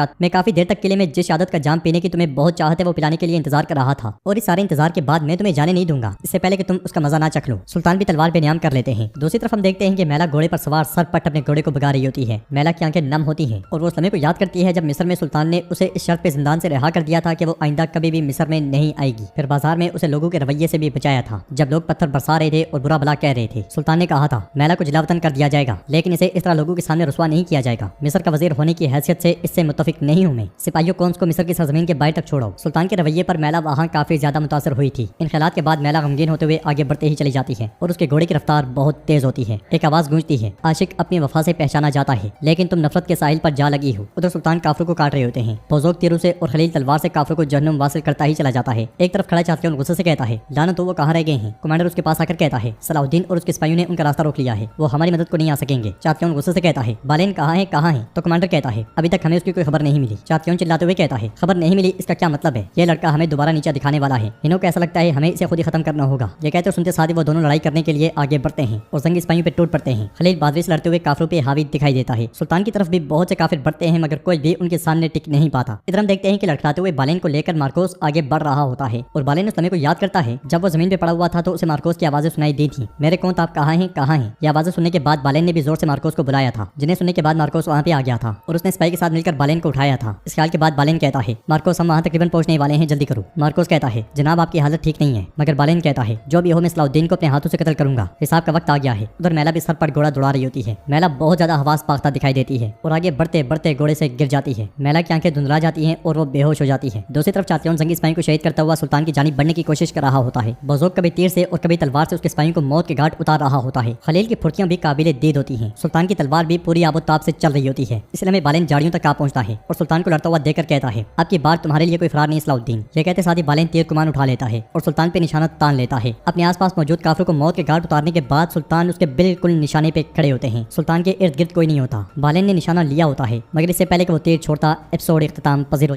जिस आदत का जाम पीने की तुम्हें बहुत चाहत है वो पिलाने के लिए इंतजार कर रहा था और इस सारे इंतजार के बाद मैं तुम्हें जाने नहीं दूंगा इससे पहले कि तुम उसका मजा ना चख लो। सुल्तान भी तलवार बेनियाम कर लेते हैं। दूसरी तरफ हम देखते हैं कि मैला घोड़े पर सवार सरपट अपने घोड़े को भगा रही होती है। मैला की आंखें नम होती हैं और वो समय को याद करती है जब मिस्र में सुल्तान ने उसे इस शर्त पे जिंदान से रिहा कर दिया था कि वो आइंदा कभी भी मिस्र में नहीं आएगी। फिर बाजार में उसे लोगों के रवैये से भी बचाया था जब लोग पत्थर बरसा रहे थे और बुरा भला कह रहे थे। सुल्तान ने कहा था मैला को जिलावतन कर दिया जाएगा लेकिन इसे इस तरह लोगों के सामने रुसवा नहीं किया जाएगा। मिस्र का वजीर होने की हैसियत से इससे मुत्तफिक नहीं हूँ मैं। सिपाहियों कौन को मिस्र की सरजमीन के बाहर तक छोड़ो। सुल्तान के रवैये पर मैला वहाँ काफी ज्यादा मुतासर हुई थी। इन ख्यालात के बाद मैला गमगीन होते हुए आगे बढ़ते ही चली जाती है और उसके घोड़े की रफ्तार बहुत तेज होती है। एक आवाज गूंजती है आशिक अपनी वफा से पहचाना जाता है लेकिन तुम नफरत के साहिल पर जा लगी हो। उधर सुल्तान काफरों को काट रहे होते हैं। बोजोक तीरों से और खलील तलवार से काफरों को जहन्नुम वासिल करता ही चला जाता है। एक तरफ खड़ा चाफियों गुस्से से कहता है लानत तो वो कहाँ रह गए हैं। कमांडर उसके पास आकर कहता है सलाहुद्दीन और उसके सिपाहियों ने उनका रास्ता रोक लिया है, वो हमारी मदद को नहीं आ सकेंगे। चाफियों गुस्से से कहता है बालेन कहाँ है। तो कमांडर कहता है अभी तक हमें उसकी कोई खबर नहीं मिली। चाफियों चिल्लाते हुए कहता है खबर नहीं मिली इसका क्या मतलब है, ये लड़का हमें दोबारा नीचे दिखाने वाला है। इन्हों को ऐसा लगता है हमें इसे खुद ही खत्म करना होगा। ये कहते सुनते साथ ही वो दोनों लड़ाई करने के लिए आगे बढ़ते हैं और जंगी सिपाहियों पे टूट पड़ते हैं। खलील बादवी से लड़ते हुए काफिरों पे हावी दिखाई देता है। सुल्तान की तरफ भी बहुत से काफिर बढ़ते हैं मगर कोई भी उनके सामने टिक नहीं पाता। इधर हम देखते हैं कि लड़खड़ाते हुए बालेन को लेकर मार्कोस आगे बढ़ रहा होता है और बालेन उस समय को याद करता है जब वो जमीन पे पड़ा हुआ था तो उसे मार्कोस की आवाजें सुनाई दी थी, मेरे कौन आप कहाँ हैं। ये आवाजें सुनने के बाद बालेन ने भी जोर से मार्कोस को बुलाया था, जिन्हें सुनने के बाद मार्कोस वहाँ पे आ गया था और उसने सिपाही के साथ मिलकर बालेन को उठाया था। इस ख्याल के बाद बालेन कहता है मार्कोस हम वहाँ तकरीबन पहुंचने वाले हैं, जल्दी करो। मार्कोस कहता है जनाब आपकी हालत ठीक नहीं है, मगर बालेन कहता है जो भी हो मैं सलाहुद्दीन को अपने हाथों से कत्ल करूंगा, हिसाब का वक्त आ गया है। उधर मैला भी सर पर घोड़ा दौड़ा रही होती है। मैला बहुत ज्यादा हवास पाख्ता दिखाई देती है और आगे बढ़ते बढ़ते घोड़े से गिर जाती है। मैला की आंखें धुंधला जाती हैं और वो बेहोश हो जाती है। दूसरी तरफ चातियों जंगी सिपाही को शहीद करता हुआ सुल्तान की जानिब बढ़ने की कोशिश कर रहा होता है। बज़ोक कभी तीर से और कभी तलवार से उसके सिपाहियों को मौत के घाट उतार रहा होता है। खलील की फुर्तियां भी काबिल दीद होती हैं। सुल्तान की तलवार भी पूरी आबोताब से चल रही होती है, इसलिए में बालेन झाड़ियों तक आ पहुंचता है और सुल्तान को लड़ता हुआ देखकर कहता है आपकी बात तुम्हारे लिए कोई फरार नहीं सलाहुद्दीन। ये कहते साथ ही बालेन तीर कमान उठा लेता है और सुल्तान पे निशाना तान लेता है। अपने आसपास मौजूद काफिरों को मौत के घाट उतारने के बाद सुल्तान उसके बिल्कुल निशाने पे खड़े होते हैं। सुल्तान के इर्द गिर्द कोई नहीं होता। बालेन ने निशाना लिया होता है मगर इससे पहले कि वो तीर छोड़ता एपिसोड इख्तिताम पजीर हो